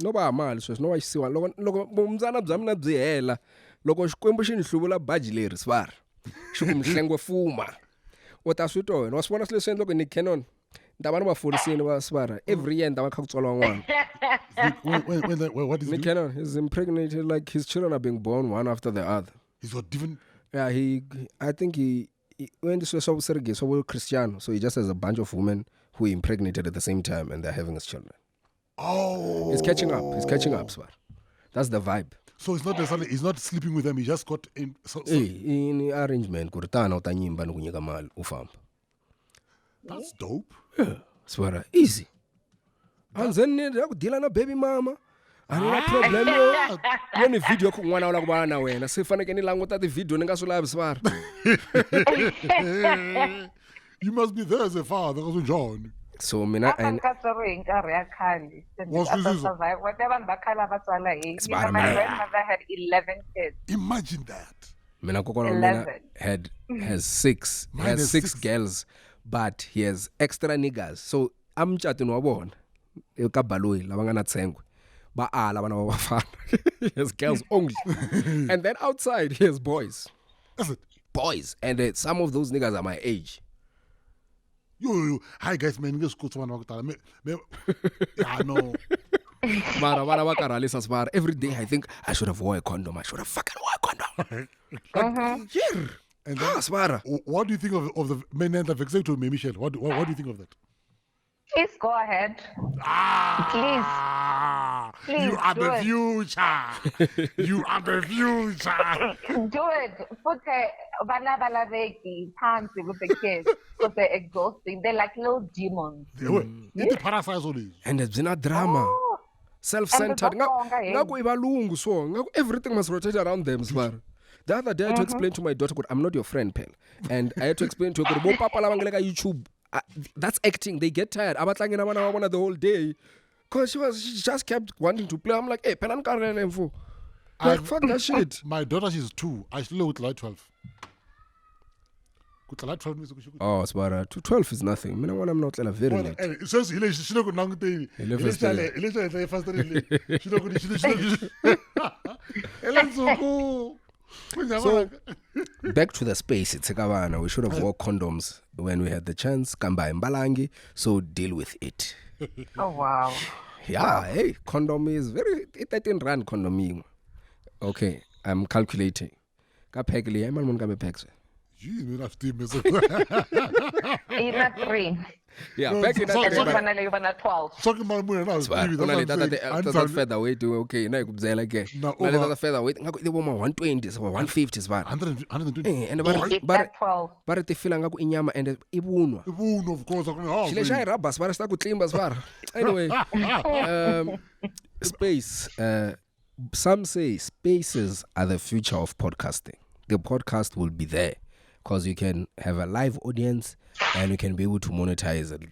no ba mali sweswi no wa xisiwa loko mumzana bya mina byi hela loko xikwembu xi ni hluvula baji leri swara xi ku mhlengwe fuma u ta swi twa wena wa swi vona leswi endla ku ni Canon ndaba ni va forisini va swara every year ndaba kha ku tswala n'wana. What is Nick Cannon is impregnated, like his children are being born one after the other. He's got different. Yeah, I think he went to Sergei, so Cristiano. So he just has a bunch of women who he impregnated at the same time, and they're having his children. Oh, he's catching up, Swar. That's the vibe. So it's not necessarily he's not sleeping with them. He just got in. In arrangement, kurtana utanyimba nukunyika mal ufamba. That's dope. Yeah, Swara, easy. And then deal na baby mama. Anina problem yo. Yoni video ku n'wana wala ku vana wena. Se faneke ni languta ti video ni nga swi lavi Swara. You must be there as a father, because John. So mina and whatever my grandmother had 11 kids. Imagine that. Mina kokona mina has 6. He has 6 girls, but he has extra niggas. So I'm chatting wabona. Eka baloi lava nga na tsengwe. Ba ala vana va vafana. He has girls only. And then outside he has boys. That's it. Boys. And some of those niggas are my age. Yo. Hi guys, man. Let's go to one. I know. Mara, vana va karhalisa svara. Every day I think I should have wore a condom. I should have fucking wore a condom. Yeah. And then, svara. what do you think of the men and the vexator, Michelle? What do you think of that? Please go ahead. Please You are do the it. future. You are the future. Do it. Put vana balaveki phansi with the kids because they're exhausting. They're like little demons. It's the parasites all these. And it's been a drama. Oh, Self-centered. And the Tsonga, eh? Ngaku ibalungu so. Ngaku everything must rotate around them, svara. The other day I had to explain to my daughter, I'm not your friend, pal. And I had to explain to her, Papa labangeleka YouTube. That's acting. They get tired. Abatlangena bana babona the whole day. Because she just kept wanting to play. I'm like, hey, pen and carry. Like, fuck that shit. My daughter, she's 2. I still with like 12. Oh, Spara, 12 is nothing. I'm not very late. It says she don't go So, back to the space. It's we should have wore condoms when we had the chance. Kamba Mbalangi, so deal with it. Oh, wow. Yeah, hey, condom is very 13 rand condom. Okay, I'm calculating. Kapegli, I'm on Kamepex. You have to miss You're not 3. Yeah, No, back in so- that so- time. You're not 12. talking about money now. Only that featherweight, okay, now you say like No, only over- that featherweight. They were 120, 150 sbar. 120. And It's that 12. but they feel like inyama and ibunwa. Of course, I'm going Chile shy rabas, but start with clean bar. Anyway, space. Some say spaces are the future of podcasting. The podcast will be there because you can have a live audience and you can be able to monetize it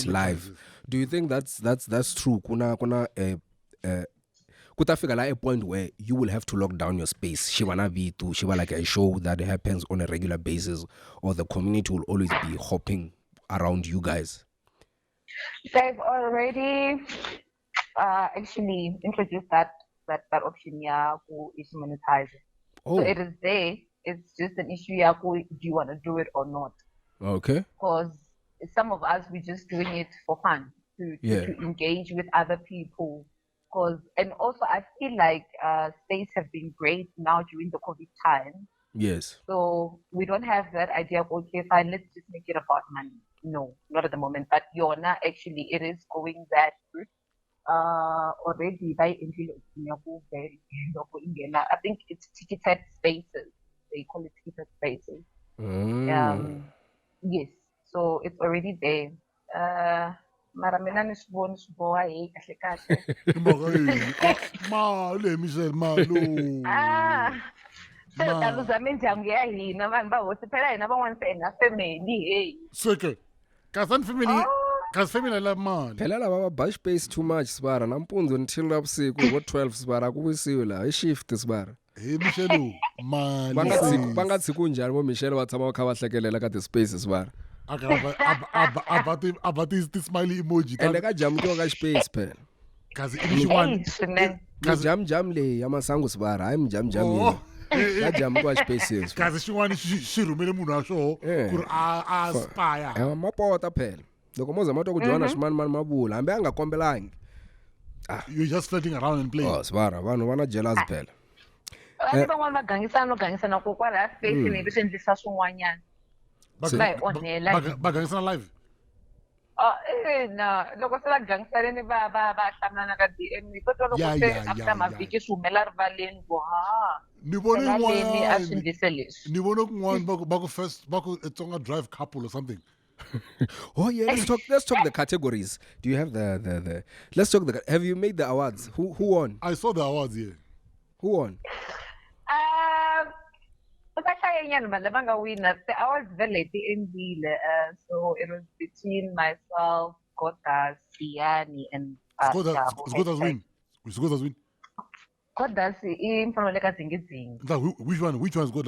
live. Do you think that's true? Kuna kutafika la a point where you will have to lock down your space. Shiwana vitu, shiva like a show that happens on a regular basis, or the community will always be hopping around you guys. They've already actually introduced that option, who is monetizing. Oh, So it is there. It's just an issue, do you want to do it or not? okay. Because some of us, we're just doing it for fun, to engage with other people. And also, I feel like states have been great now during the COVID time. Yes. So we don't have that idea of, okay, fine, let's just make it about money. No, not at the moment. But Yona, actually, it is going that route. Already by I think it's ticketed spaces. They call it ticketed spaces. Yes. So it's already there. Mara mina ni swiboha kahle kahle. Se u ta luza mindyangu ya hina vanhu va hosi phela hina van'wana se hi na family hey. Seke. Kasi family la mali. Phela lava ba space too much sibara nampunzo until nabusiku ngo 12 sibara kuwisiwe la I shift sibara. Hey Michelle, mali. Bangathi kunjani bo Michelle wathama wakha bahlekelela ka the space sibara. About this smiley emoji. And ka jam to ka space phela. Kasi imishwan. Jam le yamasangu sibara I'm jam Oh. ka jam kwa spaces. Kasi xin'wana xi rhumele munhu wa xoho ku ri a aspire. Mapota phela. Loko moza mato ku joina swimani mani mabula hambi anga kombelangi. You're just flirting around and playing. Oh sibara vanhu vana jealous phela. Van'wana va gangisana ku kwala space ni swi endlisa swin'wanyana. Bagangisana live. No, loko se va gangisanile va hlangana ka DM ko twa loko se after mavhiki swi humela rivaleni ku Ni vone a swi n'wana. endlise leswi. Ni vone kun'wana ba ku first ba ku Tsonga drive couple or something. Oh yeah, let's talk the categories. Do you have the let's talk have you made the awards? Who won? I saw the awards here. Who won? Winners. I was very late in the so it was between myself, Gotas, Siani, and Skodas win. Gotas in from Which one? Which one's good?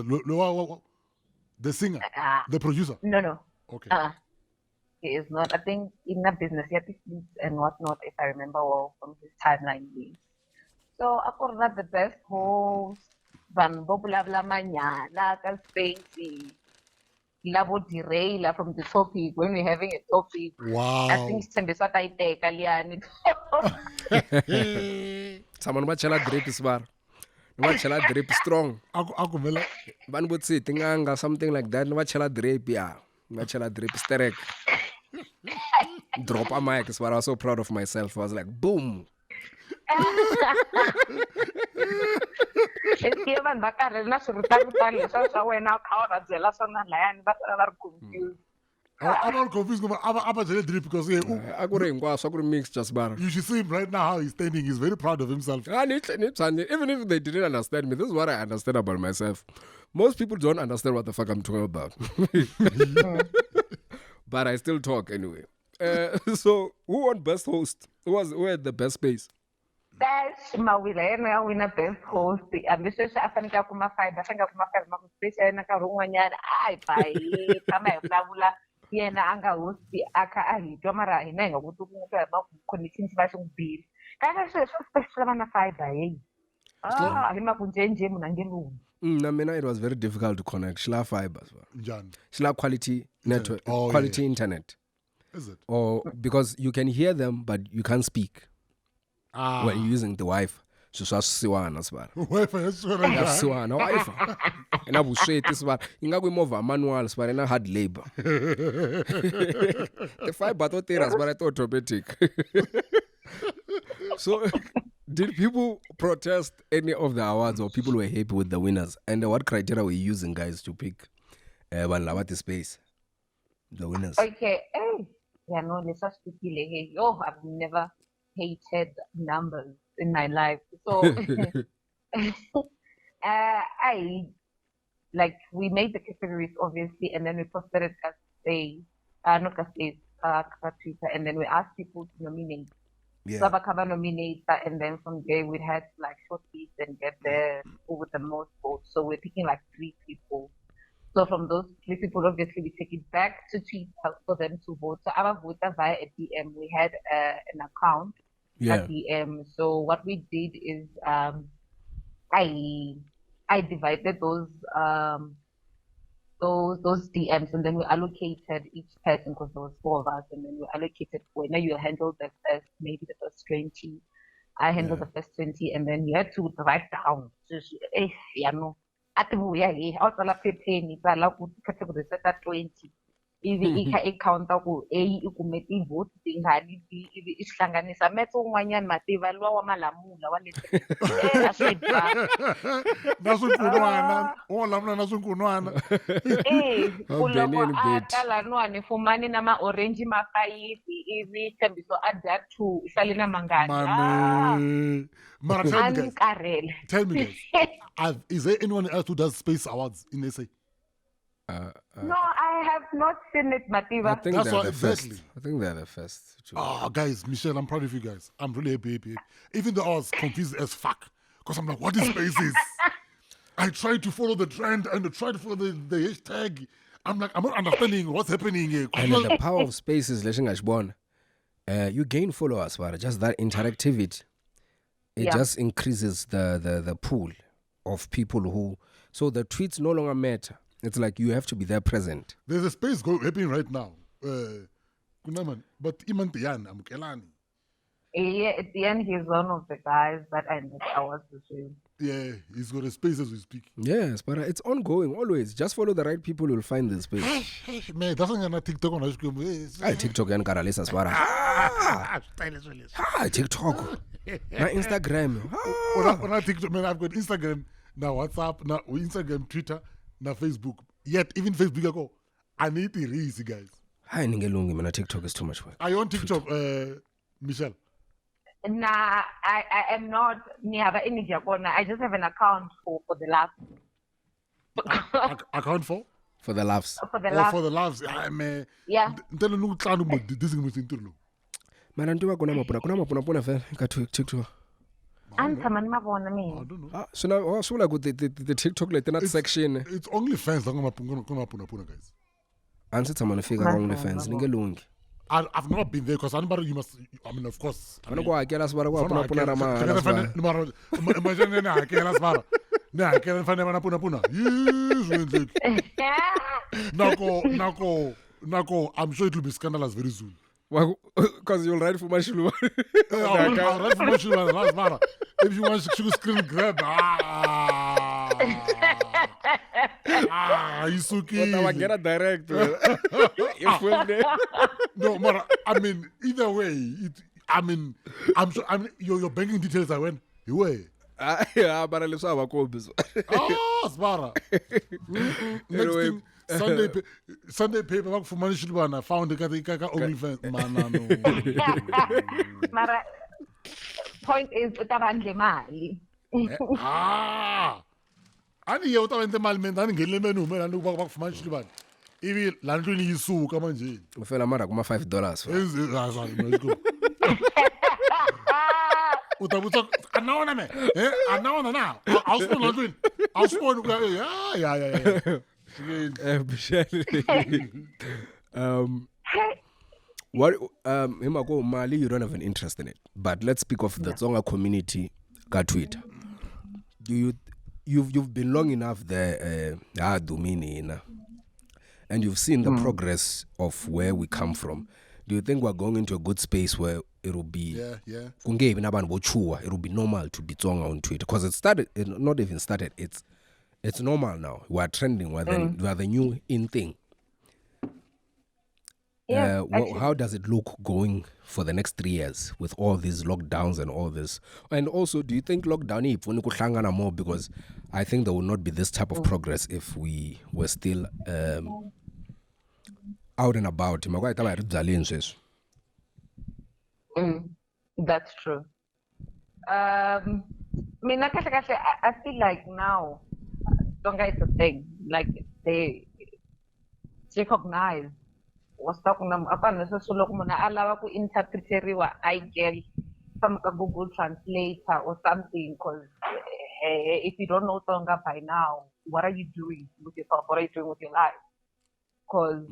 The singer, the producer. No. Okay. He is not. I think in the business, he had and whatnot, if I remember well from his timeline. So I call that the best host. Van Bobula Manya, Laka Spacey. labo derail from the topic when we're having a topic. Wow. I think sithembisa tayiteka liyani. Someone bachela drip is bar. Bachela drip strong. Akumela. Ban would say tinganga something like that. Bachela drip yeah. Bachela drip sterek. Drop a mic is what I was so proud of myself. I was like boom. Eske van bakare na surutani sasa wena khawara dzela sona layani va confused. I'm not confused. I'm just drip because I could mix just bar. you should see him right now how he's standing. He's very proud of himself. Even if they didn't understand me, this is what I understand about myself. Most people don't understand what the fuck I'm talking about. But I still talk anyway. So, who won best host? Who had the best space? That's mawila yena wina best host. Ambisho afanika kuma fiber, afanika kuma fiber makuspace yena ka rungwanyana. Ai pai kama yaflavula yena anga host aka ahitwa mara ina ngokuthi kunga ba connections ba sungibili. Kana so special bana fiber hey. Hima kunjenje muna ngelungu. Mina it was very difficult to connect. Shila fiber. Jan. Shila quality network, quality internet. Is it? Or because you can hear them but you can't speak. When you're using the Wi-Fi. So siwana as well. Wi-Fi is siwana Wi-Fi. And I will say this one. Inga move manual as well, hard labor. The fiber thought as well, I thought automatic. So did people protest any of the awards or people were happy with the winners? And what criteria were you using, guys, to pick one Lawati space? The winners. Okay. Hey. Yeah, no, let's just speak. Oh, I've never hated numbers in my life. So we made the categories obviously, and then we posted it as Twitter, and then we asked people to nominate. Yeah. Sabakaba nominate, and then from there we had like shortlist and get there over the most votes. So we're picking like 3 people. So from those 3 people, obviously we take it back to Twitter for them to vote. So our voter via a DM, we had an account. Yeah. DM. So what we did is I divided those DMs, and then we allocated each person, because there was 4 of us, and then we allocated when you handle the first, maybe the first 20. I handled the first 20, and then you had to write down. Also la 20. I-counta ku A ikumeta i-vote tingani B isihlanganisa methe un'wanyana mativa luwa wa malamula wa nasunkunwana olamula nasunkunwana loko a ta laniwani fumani na ma-orange ma-5 ivi Thembiso a dya 2 ihlale na mangani Mara, tell me guys, is there anyone else who does space awards in SA? No, I have not seen it, Mativa. I think That's they're what the exactly. first. I think they're the first. Guys, Michelle, I'm proud of you guys. I'm really happy. Even though I was confused as fuck, because I'm like, what is spaces? I tried to follow the trend and try to follow the hashtag. I'm like, I'm not understanding what's happening here. And the power of spaces, you gain followers, but just that interactivity, it just increases the pool of people who. So the tweets no longer matter. It's like you have to be there present. There's a space happening right now. But Imantiyan, Amukelani. Yeah, at the end, he's one of the guys that I met hours with him. Yeah, he's got a space as we speak. Yes, but it's ongoing, always. Just follow the right people, you'll find the space. Man, that's not TikTok on TikTok and Karalisa Swara. TikTok. Na Instagram. When I TikTok, man, I've got Instagram, now WhatsApp, now Instagram, Twitter, now Facebook. Yet, even Facebook, I go, I need to read, guys. Hi, Ningelungi, man, TikTok is too much work. Are you on TikTok, Michelle? Nah, I am not near the energy. I just have an account for the laughs. Account for? For the laughs. For the laughs. For the laughs. Yeah. Tell me, this is Man, I'm doing kuna fe ka TikTok. Antaman mabona mina. I don't know. So now, so like with the TikTok like that section. It's only fans that gonna guys. Answer someone figure only fans. Ningelungi. I've not been there because anybody you must. I mean, of course. I'm go get us bara puna rama. Imagine na ke las bara. Na ke fan na puna. Nako, I'm sure it will be scandalous very soon. Because you'll write for my shulu. I'll write for my children, that's matter. If you want to screen grab, you so keen. I get a direct. No, Mara, I mean, either way, I'm sure, your banking details, I went, you way. Yeah, but I live so about Spara. Next thing, Sunday paper for money I found the OnlyFans. Mara, point is, utabandle mali. Ani yeu tabende mali mendani ngele menu mena nukuba bakufumana ishilibani. Ibi landlini yisuka manje. Ufela mara kuma $5. Utabuta anaona me. Anaona na. Auspo landlini. Auspo what Himako Mali, you don't have an interest in it. But let's speak of the Tsonga community ka Twitter. You've been long enough there, and you've seen the progress of where we come from. Do you think we're going into a good space where it will be it will be normal to be Tsonga on Twitter? Because it not even started, it's normal now. We're trending, we're the new in thing. Yeah, how does it look going for the next 3 years with all these lockdowns and all this? And also, do you think lockdown more? Because I think there will not be this type of progress if we were still out and about. That's true. I feel like now, Tsonga is a thing. Like they recognize what's talking about. Interpreteriwa, I get some Google translator or something. Because if you don't know Tsonga by now, what are you doing with yourself? What are you doing with your life? Because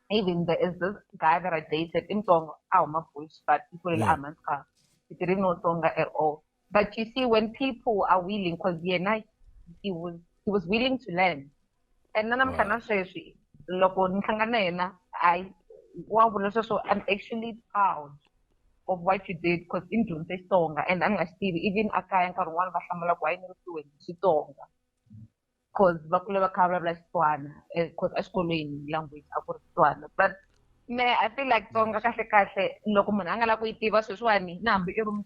even there is this guy that I dated in Tsonga, but people in Amanska, he didn't know Tsonga at all. But you see, when people are willing, because he was willing to learn. And then I'm actually proud of what you did because in June they Tsonga and I'm still even a kind of one Tsonga. Because bakule bakabla bla Setswana because eskolweni language akuri but I feel like Tsonga kahle loko munhu angala ku yitiva sweswani nambi I was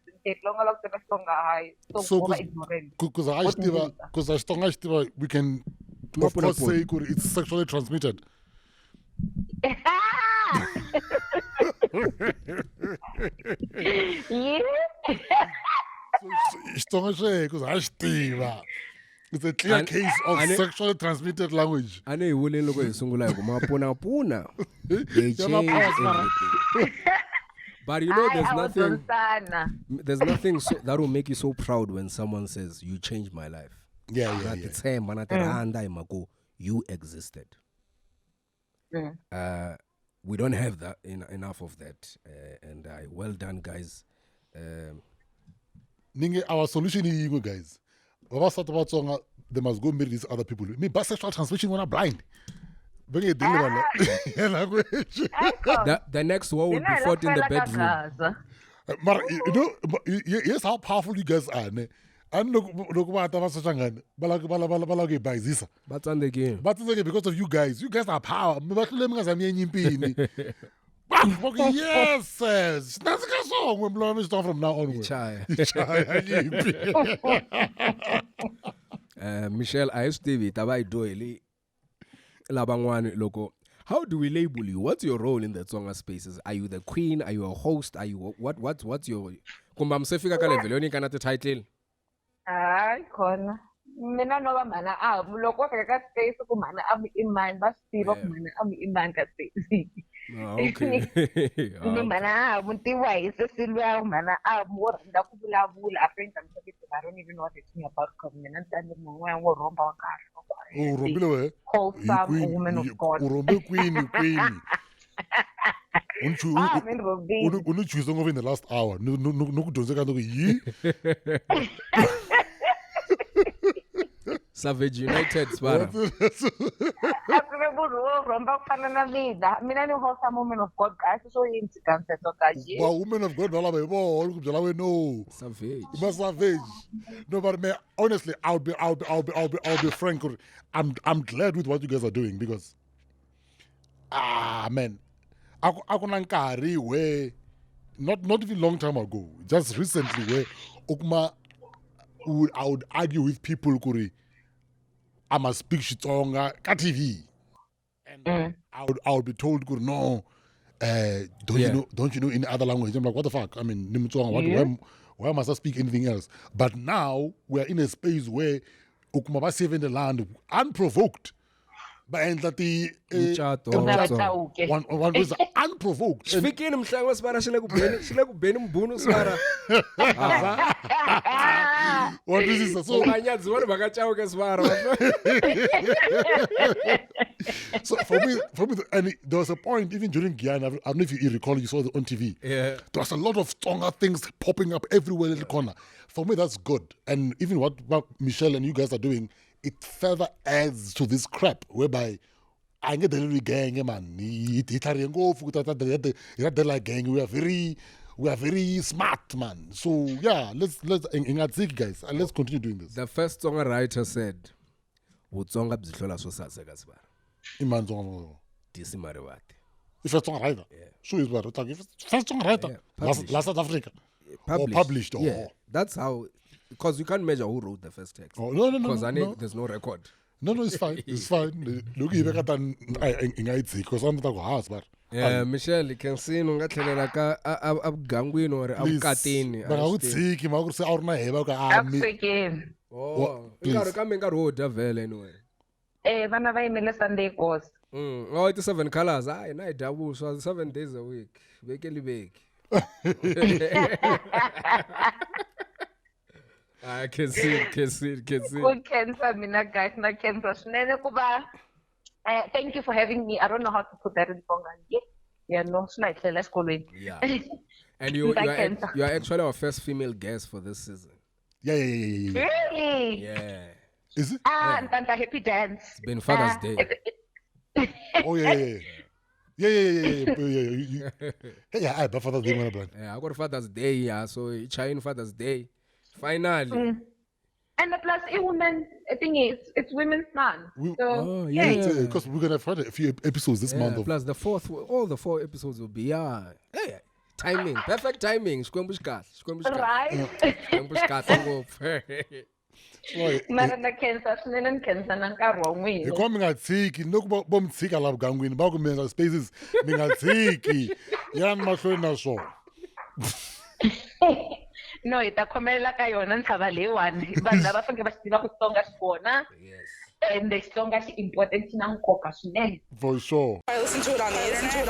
thinking longa la ku Tsonga high so because I we can of course say it's sexually transmitted. It's a clear case of sexually transmitted language. I know you will look at Puna. They change everything. But you know, there's nothing that will make you so proud when someone says, you changed my life. You existed. We don't have that enough of that. And well done, guys. Our solution is, guys. About Tsonga, they must go meet these other people. Me, bisexual transmission when I'm blind. The next war will be fought in the bedroom. But yes, how powerful you guys are. And look what I'm saying. But on the game. Because of you guys. You guys are power. Yes, that's a song when blowing stuff from now onward. Michelle, I used to be Tabai Doyle Labangwan Loco. How do we label you? What's your role in the Tsonga spaces? Are you the queen? Are you a host? Are you what's your Kumbam Sefika Kalevelioni kanata title? Con mina no ba mana loko ka space ko mana iman ba stiro mana iman ka space. Okay. Ni mana muntiwa isa silwa mana more nda ku vulavula apenta msebenzi I don't even know what it's about because mina ntande munwe ngo romba wa kahle. Oh, rombile we. Wholesome woman of God. Urombe queen. Unu choose over in the last hour. No kudonzeka ndo yi. Savage United Spara. Mina ni host woman of God guys so into cancer to kaji. But women of God, no. Savage. But savage. No, but man, honestly, I'll be frank. I'm glad with what you guys are doing because, man, I where not even long time ago, just recently where Okuma I would argue with people kuri I must speak Tsonga ka TV. And I would be told kuri no don't you know any other language? I'm like, what the fuck? I mean, why must I speak anything else? But now we're in a space where Okuma ba saving the land unprovoked. But that the one was unprovoked. Speaking Mhlanga Spara shile kubeni mbunu Spara. What is this? So Anyadzi vona vakachauka Spara. So for me, and there was a point even during Guyana. I don't know if you recall, you saw it on TV. Yeah, there was a lot of Tsonga things popping up everywhere in the corner. For me, that's good. And even what Michelle and you guys are doing, it further adds to this crap whereby I get the little gang, man. We are very smart, man. So yeah, let's guys, and let's continue doing this. the first Tsonga writer said, "Utsonga bzihlola sosaseka Spara." Iman Tsonga. Disimare wate. If it's Tsonga writer, sure is what. If it's first Tsonga writer, last South Africa, or published, yeah, that's how. Because you can't measure who wrote the first text. Oh no, Because there's no record. No, it's fine. It's fine. Look, you better than because I'm not going to Yeah, Michelle, you can see no gatlelela ka abgangwini or abukatini. But I would say I would say our name. African. Oh, ngaro ka menga roda vele anyway. Vana va yimele Sunday course. Oh, it's 7 colors. I na double so 7 days a week. Vekeli veki. I can see it. Good cancer, mina guys, na cancer. Swinene kuba. Thank you for having me. I don't know how to put that in Tsonga. Yeah, no, slightly. Let's go in. Yeah. And you are actually our first female guest for this season. Yeah. Really? Yeah. Is it? Ntanta happy dance. It's been Father's Day. Oh yeah. Yeah, I but Father's Day, man. Yeah, I got Father's Day, yeah. So it's Chinese Father's Day. Finally. And plus, women, I think it's Women's Month. Because we're gonna have a few episodes this month. Plus all the 4 episodes will be timing, perfect timing. Right. Mara na cancer, swinene cancer na nkarhi wa n'wina. Hikuva mi nga tshiki loko vo mi tshika laha vugangwini va ku mi endla spaces mi nga tshiki yani mahlweni na swona. No, hi ta khomelela ka yona ntshava leyiwani vanhu lava fanele va xi tiva ku Xitsonga xi kona and Xitsonga xi important xi na nkoka swinene. For sure. I listen to it on the internet.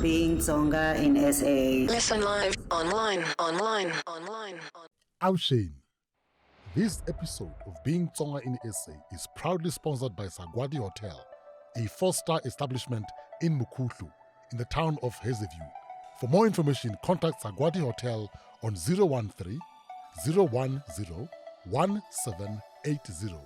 Being Tsonga in SA. Listen live, online. Shane. This episode of Being Tsonga in SA is proudly sponsored by Sagwadi Hotel, a 4-star establishment in Mkhulu, in the town of Hazyview. For more information, contact Sagwadi Hotel on 013 010 1780.